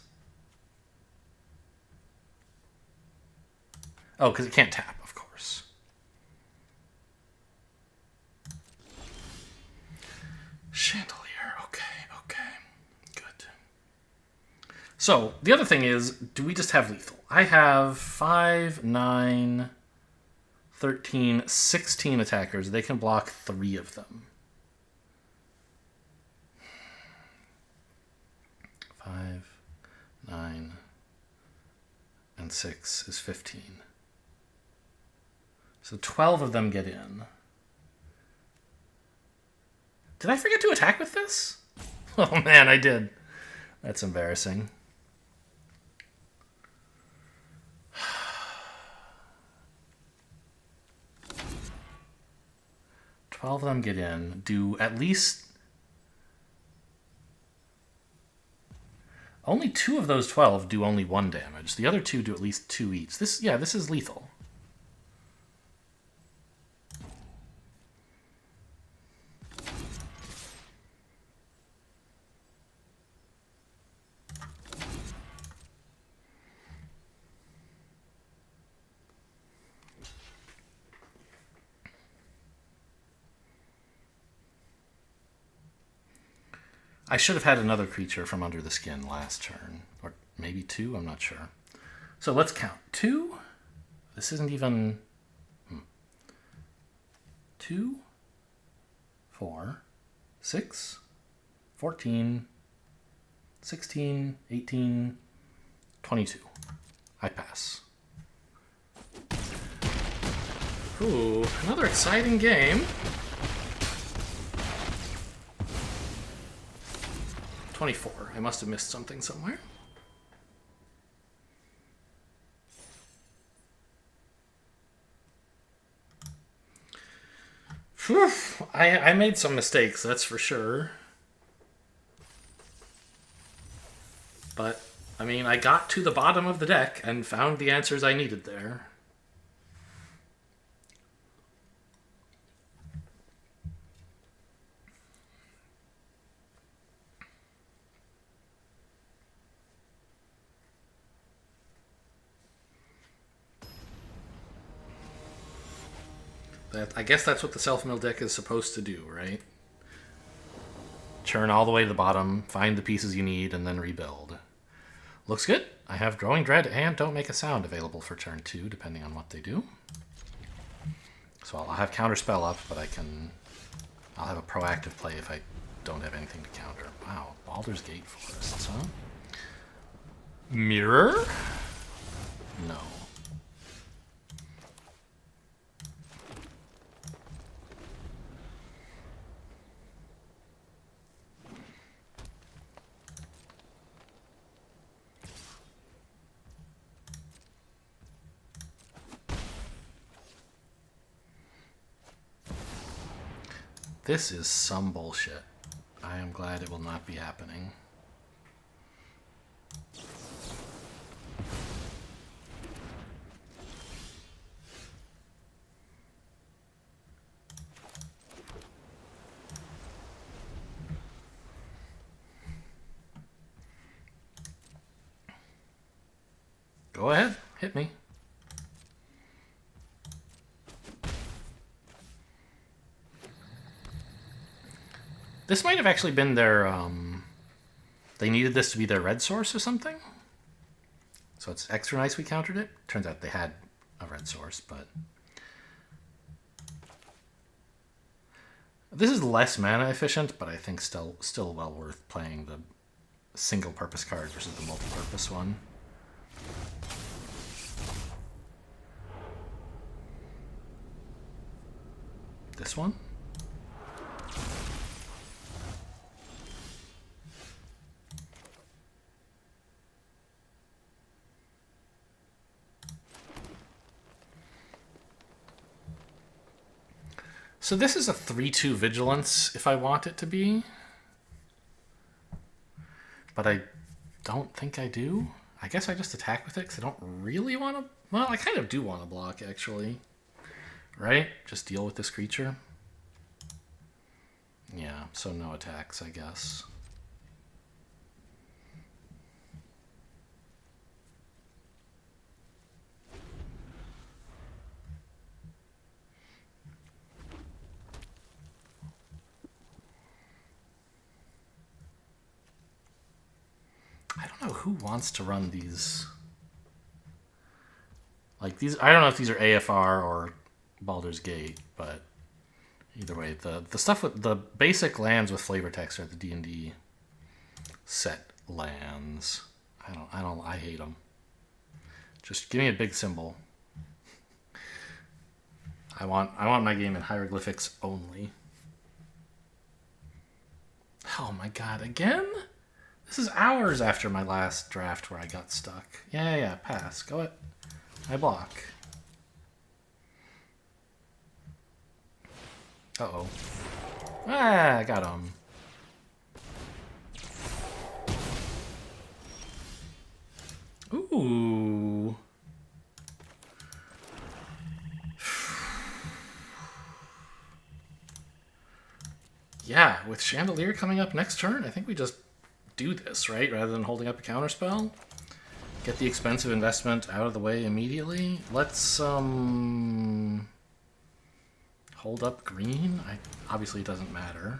Oh, because it can't tap, of course. Chandelier, okay. Good. So, the other thing is, do we just have lethal? I have 5, 9, 13, 16 attackers. They can block 3 of them. 5, 9, and 6 is 15. So 12 of them get in. Did I forget to attack with this? Oh man, I did. That's embarrassing. Twelve of them get in. Do at least... Only 2 of those 12 do only 1 damage. The other 2 do at least 2 each. This is lethal. I should have had another creature from under the skin last turn. Or maybe 2, I'm not sure. So let's count. 2? This isn't even... 2, 4, 6, 14, 16, 18, 22. I pass. Ooh, another exciting game. 24. I must have missed something somewhere. Whew. I made some mistakes, that's for sure. But, I mean, I got to the bottom of the deck and found the answers I needed there. I guess that's what the self-mill deck is supposed to do, right? Churn all the way to the bottom, find the pieces you need, and then rebuild. Looks good. I have Growing Dread and Don't Make a Sound available for turn 2, depending on what they do. So I'll have Counterspell up, but I'll have a proactive play if I don't have anything to counter. Wow, Baldur's Gate Forests, huh? Mirror? No. This is some bullshit. I am glad it will not be happening. Go ahead, hit me. This might have actually been their, they needed this to be their red source or something. So it's extra nice we countered it. Turns out they had a red source, but... This is less mana efficient, but I think still well worth playing the single purpose card versus the multi-purpose one. This one? So this is a 3/2 vigilance if I want it to be. But I don't think I do. I guess I just attack with it because I don't really want to... Well, I kind of do want to block, actually. Right? Just deal with this creature. Yeah, so no attacks, I guess. I don't know who wants to run these. Like these, I don't know if these are AFR or Baldur's Gate, but either way, the stuff with the basic lands with flavor text are the D&D set lands. I hate them. Just give me a big symbol. I want my game in hieroglyphics only. Oh my god, again? This is hours after my last draft where I got stuck. Yeah, pass. Go ahead. I block. Uh-oh. Ah, I got him. Ooh. Yeah, with Chandelier coming up next turn, I think we just do this, right? Rather than holding up a counterspell. Get the expensive investment out of the way immediately. Let's, hold up green. Obviously, it doesn't matter.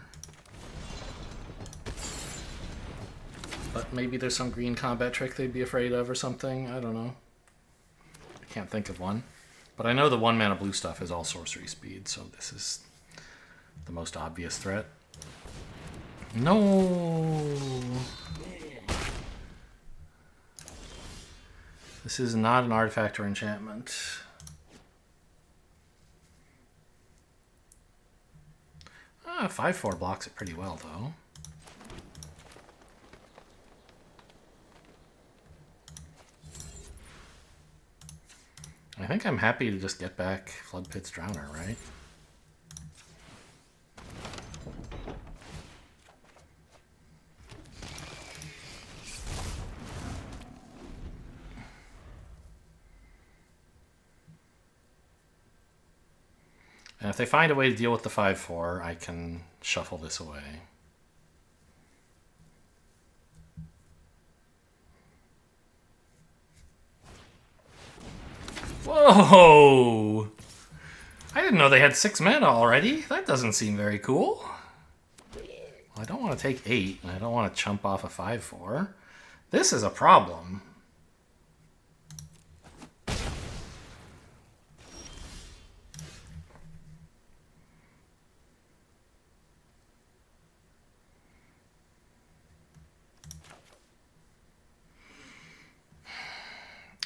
But maybe there's some green combat trick they'd be afraid of or something. I don't know. I can't think of one. But I know the 1 mana blue stuff is all sorcery speed, so this is the most obvious threat. No! This is not an artifact or enchantment. 5/4 blocks it pretty well, though. I think I'm happy to just get back Flood Pit's Drowner, right? And if they find a way to deal with the 5/4, I can shuffle this away. Whoa! I didn't know they had 6 mana already. That doesn't seem very cool. Well, I don't want to take 8, and I don't want to chump off a 5/4. This is a problem.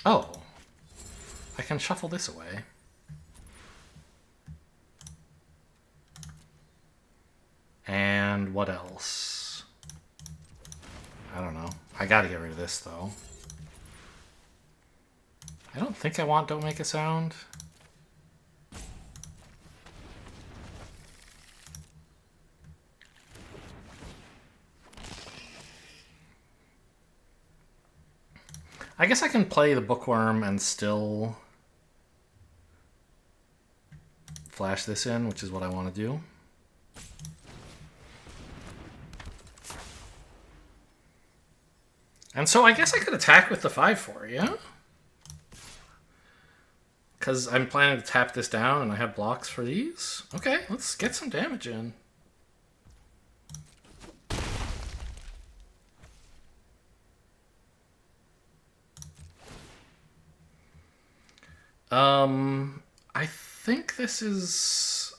Oh. I can shuffle this away. And what else? I don't know. I gotta get rid of this, though. I don't think I want Don't Make a Sound. I guess I can play the Bookworm and still flash this in, which is what I want to do. And so I guess I could attack with the 5/4, yeah? Because I'm planning to tap this down and I have blocks for these. Okay, let's get some damage in. I think this is...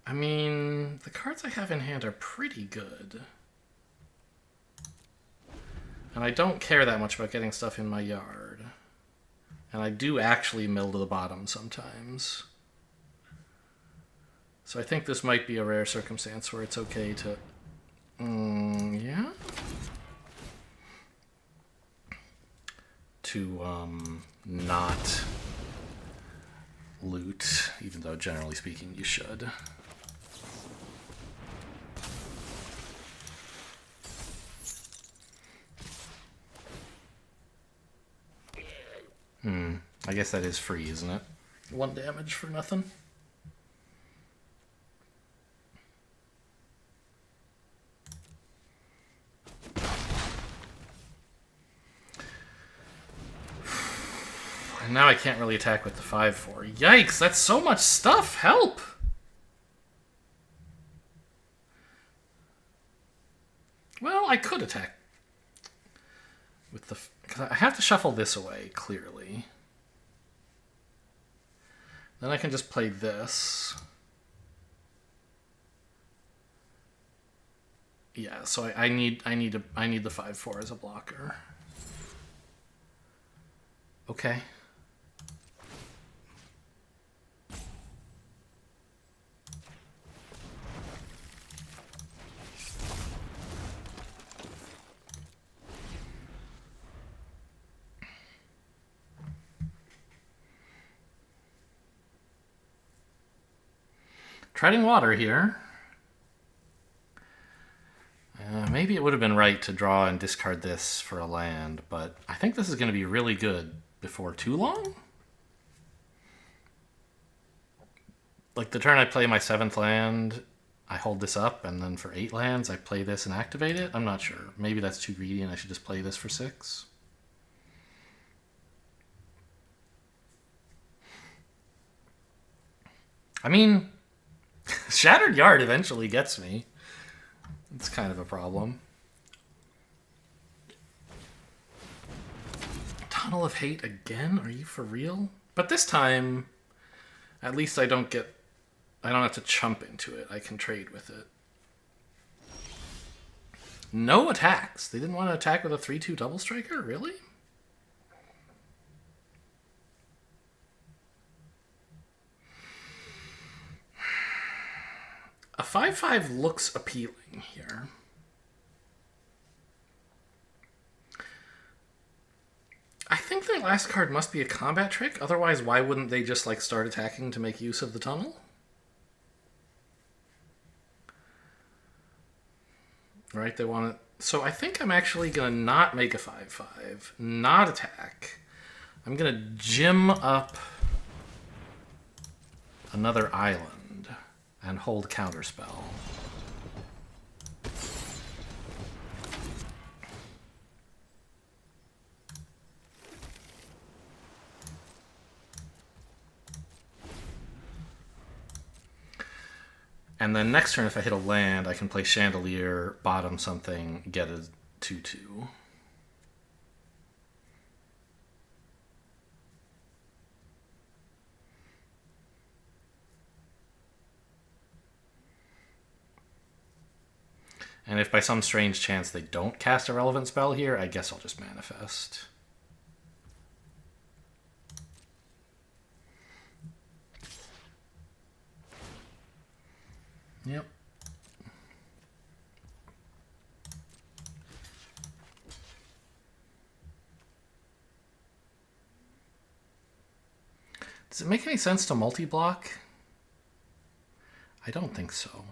I mean, the cards I have in hand are pretty good. And I don't care that much about getting stuff in my yard. And I do actually mill to the bottom sometimes. So I think this might be a rare circumstance where it's okay to... yeah? To, not loot, even though generally speaking you should. I guess that is free, isn't it? 1 damage for nothing. And now I can't really attack with the 5/4. Yikes, that's so much stuff! Help! Well, I could attack with the... because I have to shuffle this away, clearly. Then I can just play this. Yeah, so I need the 5/4 as a blocker. Okay. Treading water here. Maybe it would have been right to draw and discard this for a land, but I think this is going to be really good before too long. Like the turn I play my 7th land, I hold this up, and then for 8 lands I play this and activate it. I'm not sure. Maybe that's too greedy and I should just play this for 6. I mean... Shattered Yard eventually gets me. It's kind of a problem. Tunnel of Hate again? Are you for real? But this time, at least I don't have to chump into it. I can trade with it. No attacks. They didn't want to attack with a 3/2 double striker? Really? A 5/5 looks appealing here. I think their last card must be a combat trick. Otherwise, why wouldn't they just like start attacking to make use of the tunnel? Right, they want it. So I think I'm actually going to not make a 5/5, not attack. I'm going to gym up another island and hold Counterspell. And then next turn, if I hit a land, I can play Chandelier, bottom something, get a 2/2. And if by some strange chance they don't cast a relevant spell here, I guess I'll just manifest. Yep. Does it make any sense to multi-block? I don't think so.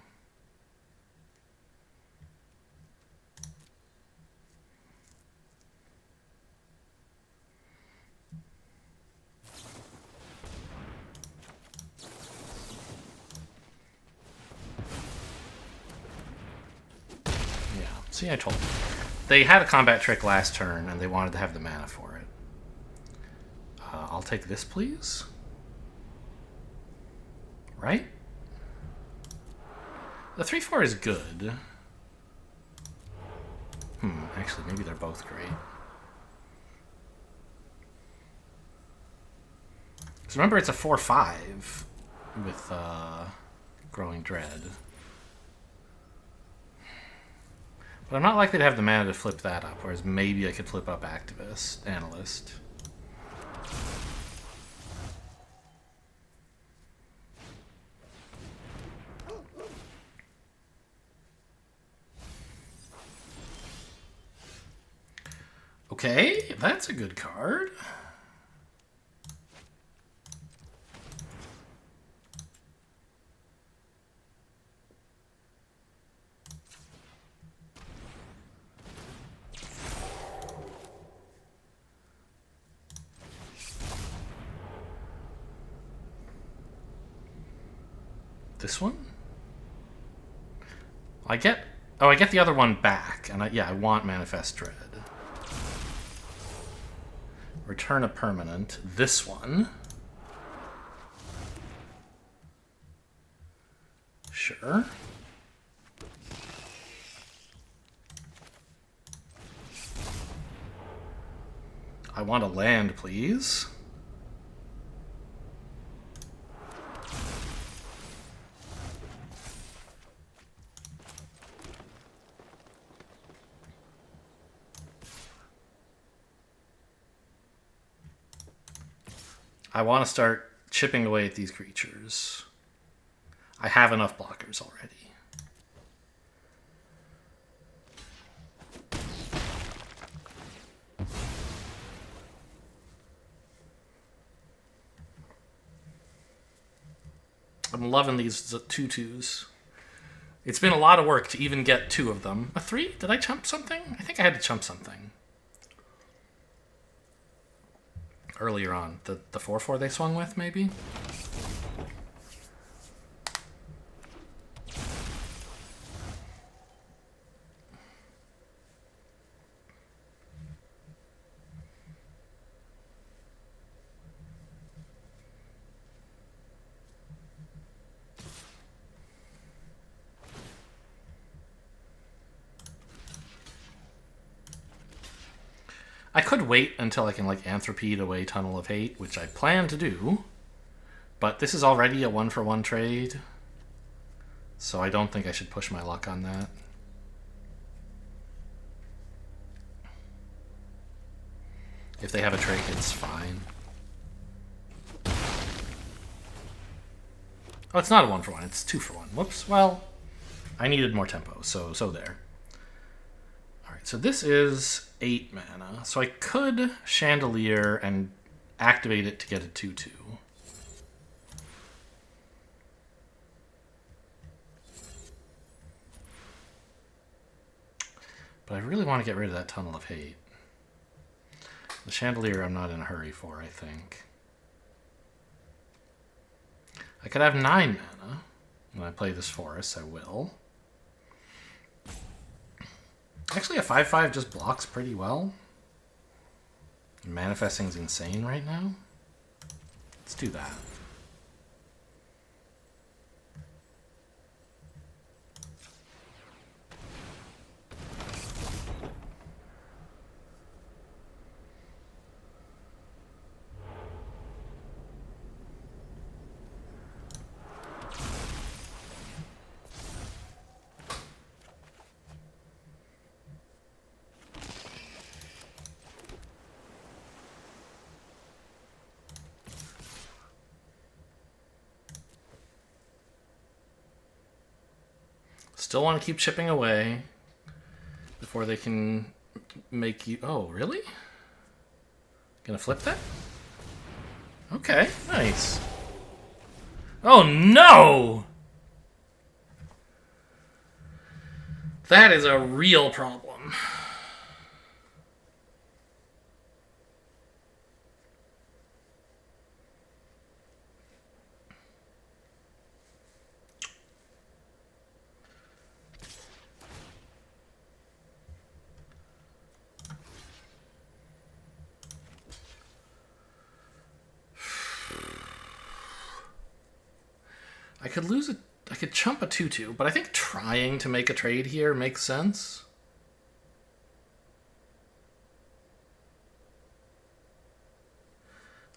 See, I told you. They had a combat trick last turn, and they wanted to have the mana for it. I'll take this, please. Right? The 3/4 is good. Actually, maybe they're both great. So remember, it's a 4/5 with Growing Dread. But I'm not likely to have the mana to flip that up, whereas maybe I could flip up Activist, Analyst. Okay, that's a good card. This one? I get the other one back, and I want Manifest Dread. Return a permanent. This one. Sure. I want a land, please. I want to start chipping away at these creatures. I have enough blockers already. I'm loving these 2/2s. It's been a lot of work to even get 2 of them. A 3? Did I chump something? I think I had to chump something. Earlier on. The 4/4 they swung with, maybe? I could wait until I can, like, Anthropede away Tunnel of Hate, which I plan to do. But this is already a 1-for-1 trade. So I don't think I should push my luck on that. If they have a trade, it's fine. Oh, it's not a 1-for-1, it's 2-for-1. Whoops, well, I needed more tempo, so there. Alright, so this is 8 mana. So I could Chandelier and activate it to get a 2/2. But I really want to get rid of that Tunnel of Hate. The Chandelier I'm not in a hurry for, I think. I could have 9 mana. When I play this Forest, I will. Actually, a 5/5 just blocks pretty well. Manifesting's insane right now. Let's do that. Still want to keep chipping away before they can make you... Oh, really? Gonna flip that? Okay, nice. Oh, no! That is a real problem. I could chump a 2/2, but I think trying to make a trade here makes sense.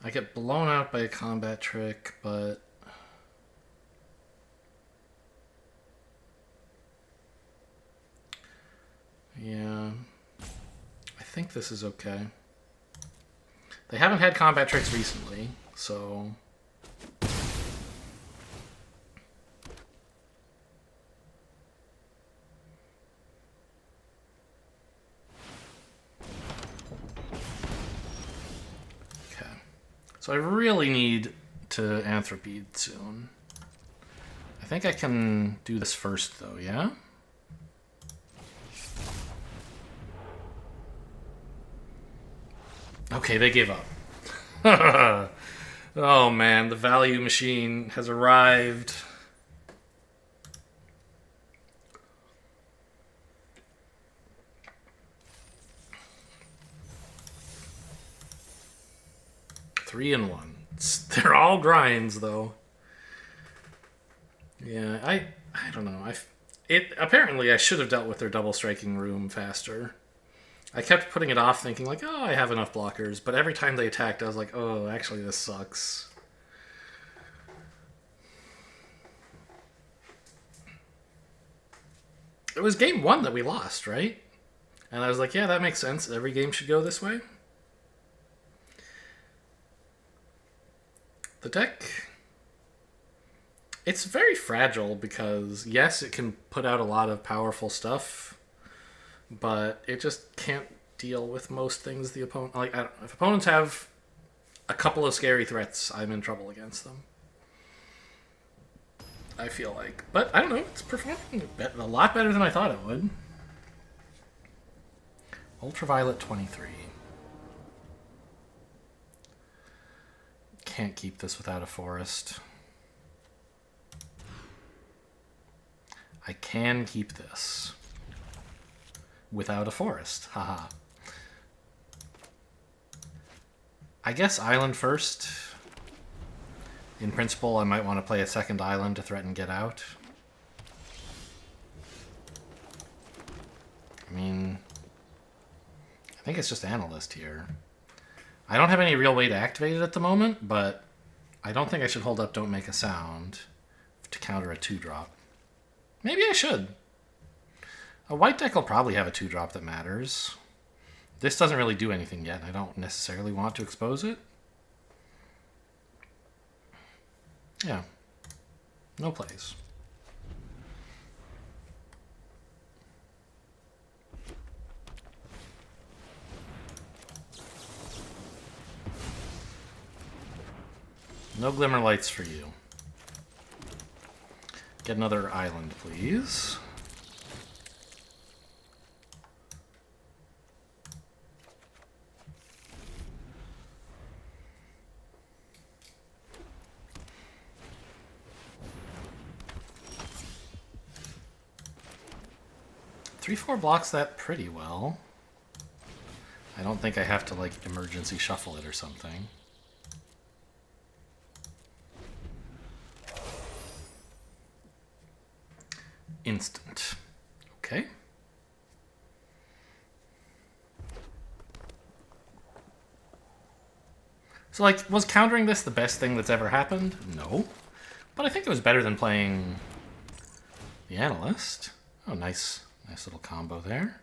I get blown out by a combat trick, but... Yeah. I think this is okay. They haven't had combat tricks recently, so... So I really need to Anthropede soon. I think I can do this first, though, yeah? Okay, they gave up. Oh, man, the value machine has arrived. 3-1. They're all grinds, though. Yeah, I don't know. Apparently I should have dealt with their double striking room faster. I kept putting it off, thinking like, oh, I have enough blockers. But every time they attacked, I was like, oh, actually, this sucks. It was game 1 that we lost, right? And I was like, yeah, that makes sense. Every game should go this way. The deck... It's very fragile because, yes, it can put out a lot of powerful stuff, but it just can't deal with most things the opponent... Like, if opponents have a couple of scary threats, I'm in trouble against them. I feel like. But, I don't know, it's performing a lot better than I thought it would. Ultraviolet 23. Can't keep this without a forest. I can keep this without a forest. Haha. I guess island first. In principle, I might want to play a second island to threaten get out. I mean, I think it's just Analyst here. I don't have any real way to activate it at the moment, but I don't think I should hold up Don't Make a Sound to counter a 2-drop. Maybe I should. A white deck will probably have a 2-drop that matters. This doesn't really do anything yet. I don't necessarily want to expose it. Yeah. No plays. No Glimmer Lights for you. Get another island, please. Three, 4 blocks that pretty well. I don't think I have to, like, emergency shuffle it or something. Instant. Okay. So, like, was countering this the best thing that's ever happened? No. But I think it was better than playing the Analyst. Oh, nice little combo there.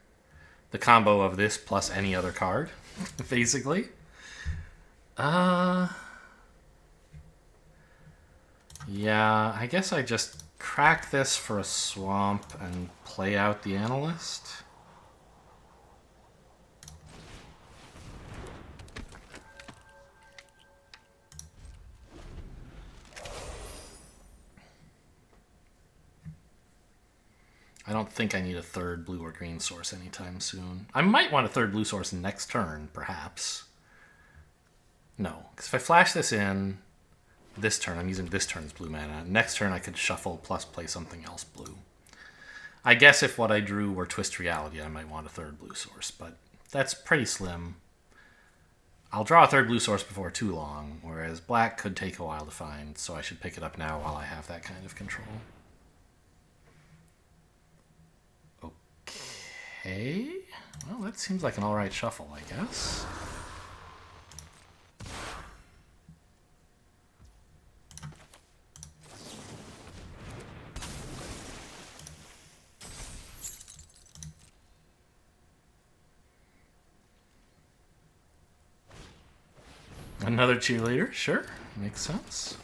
The combo of this plus any other card, basically. Yeah, I guess I just crack this for a swamp and play out the Analyst. I don't think I need a third blue or green source anytime soon. I might want a third blue source next turn, perhaps. No, because if I flash this in this turn, I'm using this turn's blue mana. Next turn I could shuffle plus play something else blue. I guess if what I drew were Twist Reality, I might want a third blue source, but that's pretty slim. I'll draw a third blue source before too long, whereas black could take a while to find, so I should pick it up now while I have that kind of control. Okay, well, that seems like an alright shuffle, I guess. Another cheerleader, sure, makes sense.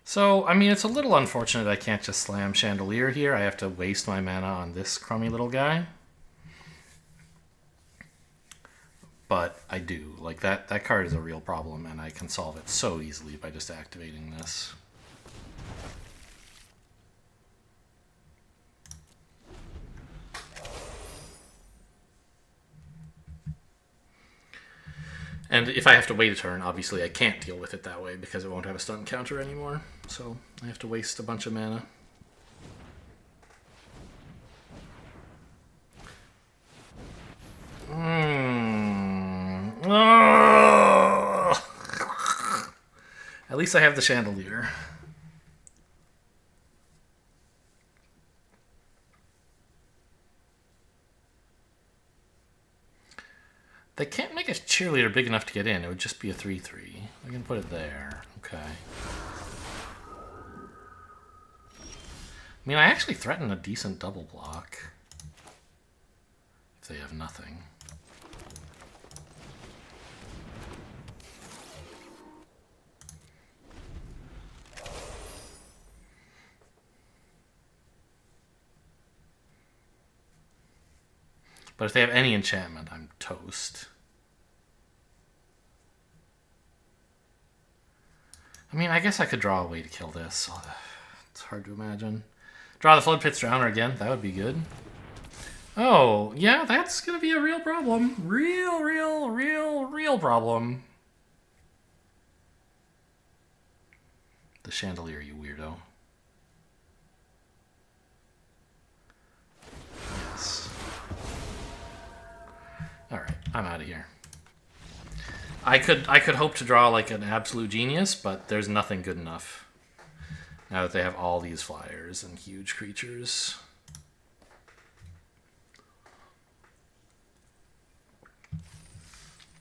So, I mean, it's a little unfortunate I can't just slam Chandelier here. I have to waste my mana on this crummy little guy. But I do. Like, that card is a real problem, and I can solve it so easily by just activating this. And if I have to wait a turn, obviously I can't deal with it that way because it won't have a stun counter anymore. So I have to waste a bunch of mana. least I have the chandelier. They can't make a cheerleader big enough to get in. It would just be a 3-3. I can put it there. Okay. I mean, I actually threaten a decent double block. If they have nothing. But if they have any enchantment, I'm toast. I mean, I guess I could draw a way to kill this. It's hard to imagine. Draw the Flood Pits Drowner again. That would be good. Oh, yeah, that's going to be a real problem. Real problem. The chandelier, you weirdo. Yes. Alright, I'm out of here. I could hope to draw like an absolute genius, but there's nothing good enough. Now that they have all these flyers and huge creatures.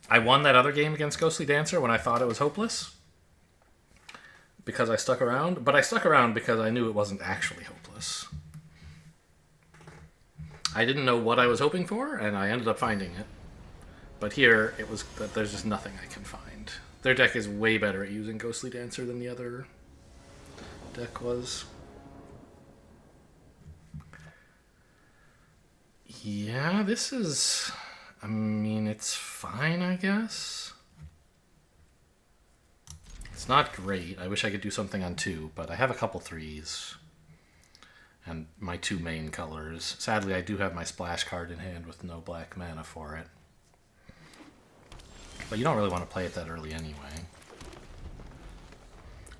I won that other game against Ghostly Dancer when I thought it was hopeless. Because I stuck around. But I stuck around because I knew it wasn't actually hopeless. I didn't know what I was hoping for, and I ended up finding it. But here, it was that there's just nothing I can find. Their deck is way better at using Ghostly Dancer than the other deck was. Yeah, this is... I mean, it's fine, I guess. It's not great. I wish I could do something on 2, but I have a couple 3s. And my 2 main colors. Sadly, I do have my splash card in hand with no black mana for it. But you don't really want to play it that early anyway.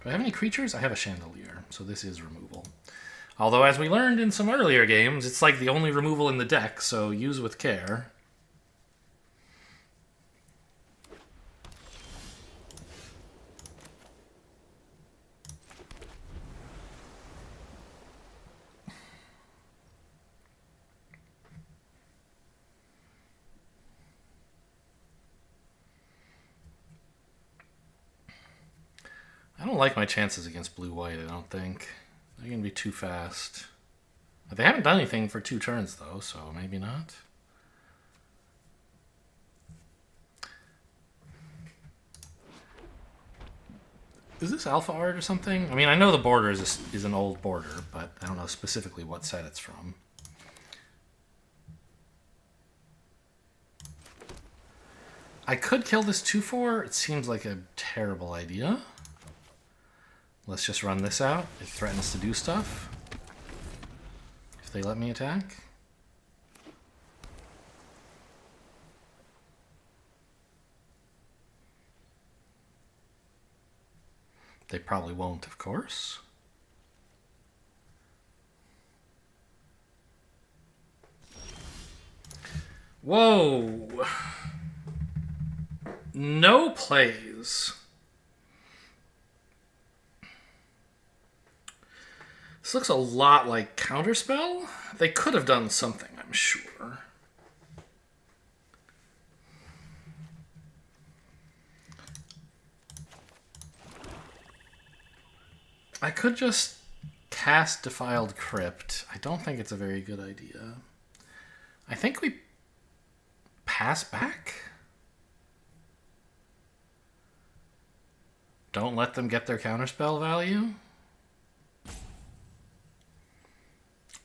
Do I have any creatures? I have a chandelier, so this is removal. Although, as we learned in some earlier games, it's like the only removal in the deck, so use with care. I don't like my chances against blue-white, I don't think. They're going to be too fast. But they haven't done anything for 2 turns, though, so maybe not. Is this alpha art or something? I mean, I know the border is an old border, but I don't know specifically what set it's from. I could kill this 2-4. It seems like a terrible idea. Let's just run this out. It threatens to do stuff. If they let me attack. They probably won't, of course. Whoa! No plays. This looks a lot like Counterspell. They could have done something, I'm sure. I could just cast Defiled Crypt. I don't think it's a very good idea. I think we pass back. Don't let them get their Counterspell value.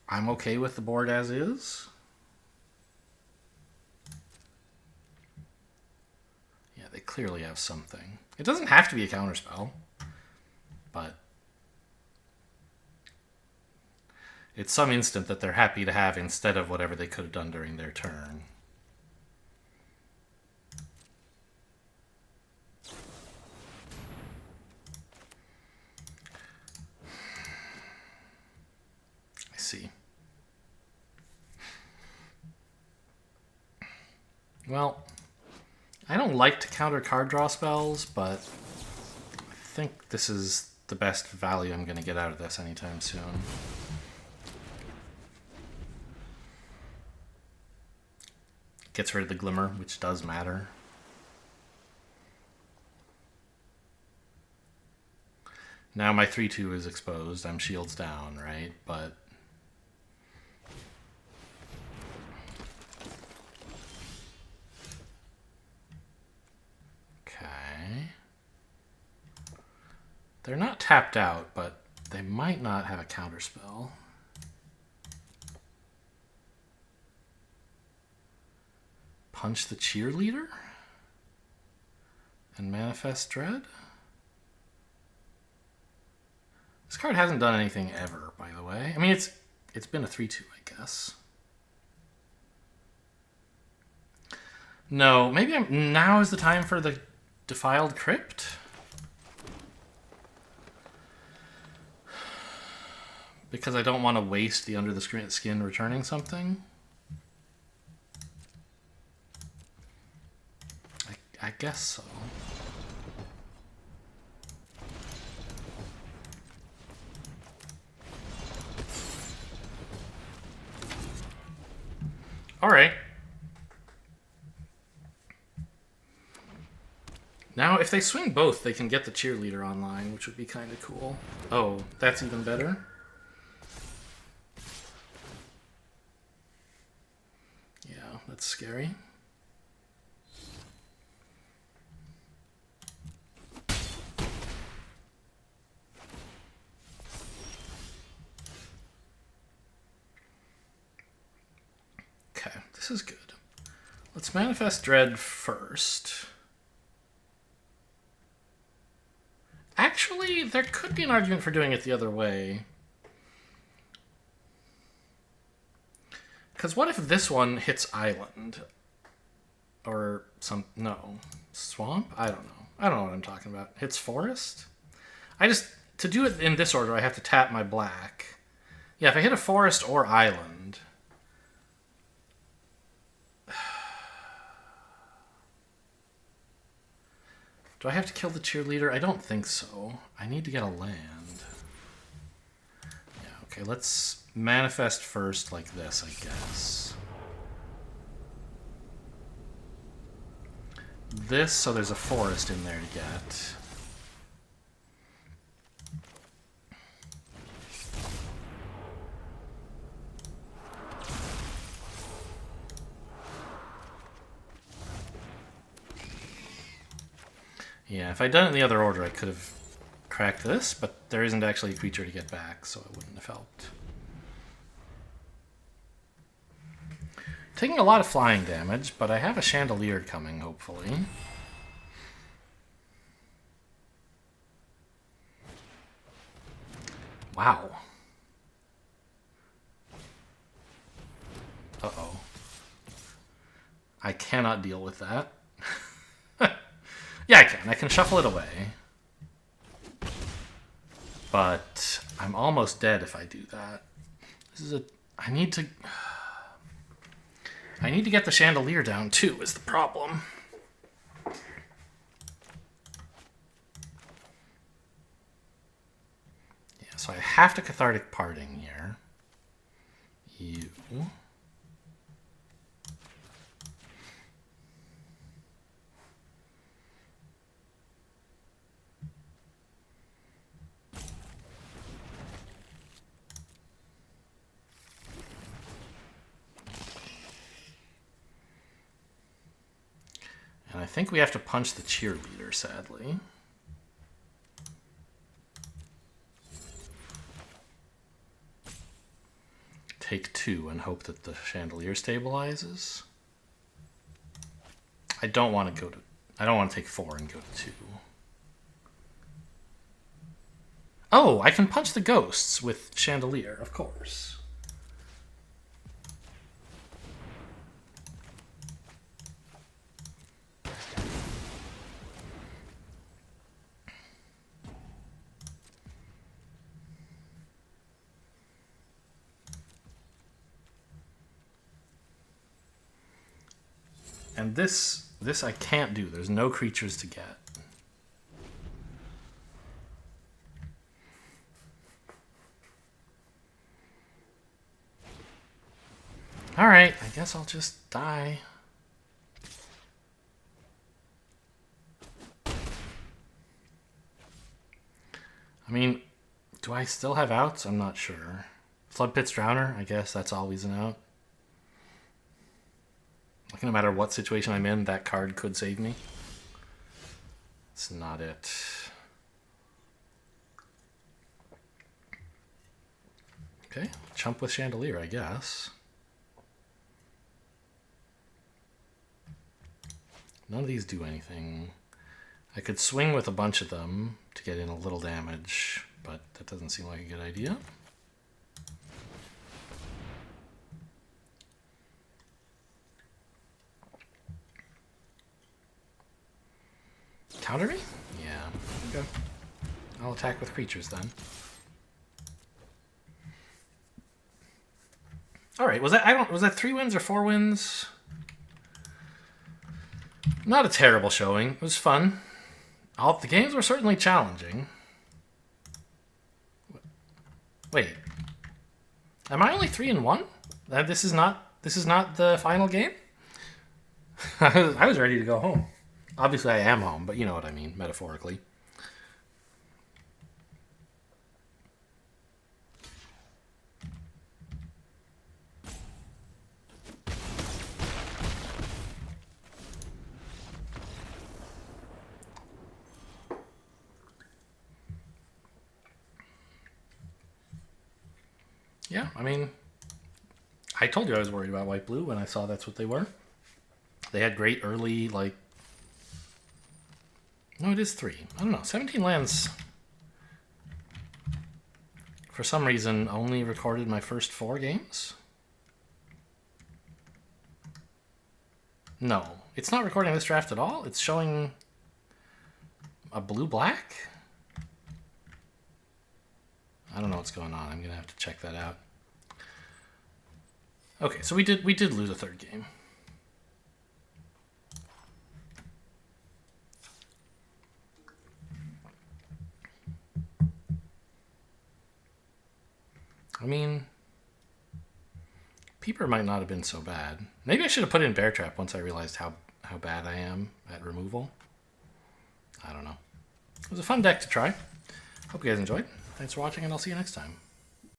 I'm okay with the board as is. Yeah, they clearly have something. It doesn't have to be a counterspell, but it's some instant that they're happy to have instead of whatever they could have done during their turn. I see. Well, I don't like to counter card draw spells, but I think this is the best value I'm going to get out of this anytime soon. Gets rid of the glimmer, which does matter. Now my 3/2 is exposed. I'm shields down, right? But okay. They're not tapped out, but they might not have a counterspell. Punch the cheerleader? And manifest dread? This card hasn't done anything ever, by the way. I mean, it's been a 3/2, I guess. No, maybe now is the time for the Defiled Crypt? Because I don't want to waste the Under the Skin returning something? I guess so. All right. Now, if they swing both, they can get the cheerleader online, which would be kind of cool. Oh, that's even better. Yeah, that's scary. Okay, this is good. Let's manifest dread first. Actually, there could be an argument for doing it the other way. Because what if this one hits island? Or no. Swamp? I don't know. I don't know what I'm talking about. Hits forest? To do it in this order, I have to tap my black. Yeah, if I hit a forest or island. Do I have to kill the cheerleader? I don't think so. I need to get a land. Yeah, okay, let's manifest first like this, I guess. This, so there's a forest in there to get. Yeah, if I'd done it in the other order, I could have cracked this, but there isn't actually a creature to get back, so it wouldn't have helped. Taking a lot of flying damage, but I have a chandelier coming, hopefully. Wow. Uh-oh. I cannot deal with that. Yeah, I can. I can shuffle it away. But I'm almost dead if I do that. I need to get the chandelier down too, is the problem. Yeah, so I have to cathartic parting here. You. And I think we have to punch the cheerleader, sadly. Take 2 and hope that the chandelier stabilizes. I don't want to take 4 and go to 2. Oh, I can punch the ghosts with chandelier, of course. And this I can't do. There's no creatures to get. Alright, I guess I'll just die. I mean, do I still have outs? I'm not sure. Flood Pit's Drowner, I guess that's always an out. Like, no matter what situation I'm in, that card could save me. It's not it. Okay, Chump with Chandelier, I guess. None of these do anything. I could swing with a bunch of them to get in a little damage, but that doesn't seem like a good idea. Counter me? Yeah. Okay. I'll attack with creatures then. All right. Was that 3 wins or 4 wins? Not a terrible showing. It was fun. The games were certainly challenging. Wait. Am I only 3-1? This is not the final game? I was ready to go home. Obviously, I am home, but you know what I mean, metaphorically. Yeah, I mean, I told you I was worried about white-blue when I saw that's what they were. They had great early, like... No, it is 3. I don't know. 17 lands, for some reason, only recorded my first 4 games? No. It's not recording this draft at all. It's showing a blue-black? I don't know what's going on. I'm going to have to check that out. Okay, so we did lose a 3rd game. I mean, Peeper might not have been so bad. Maybe I should have put in Bear Trap once I realized how bad I am at removal. I don't know. It was a fun deck to try. Hope you guys enjoyed. Thanks for watching, and I'll see you next time.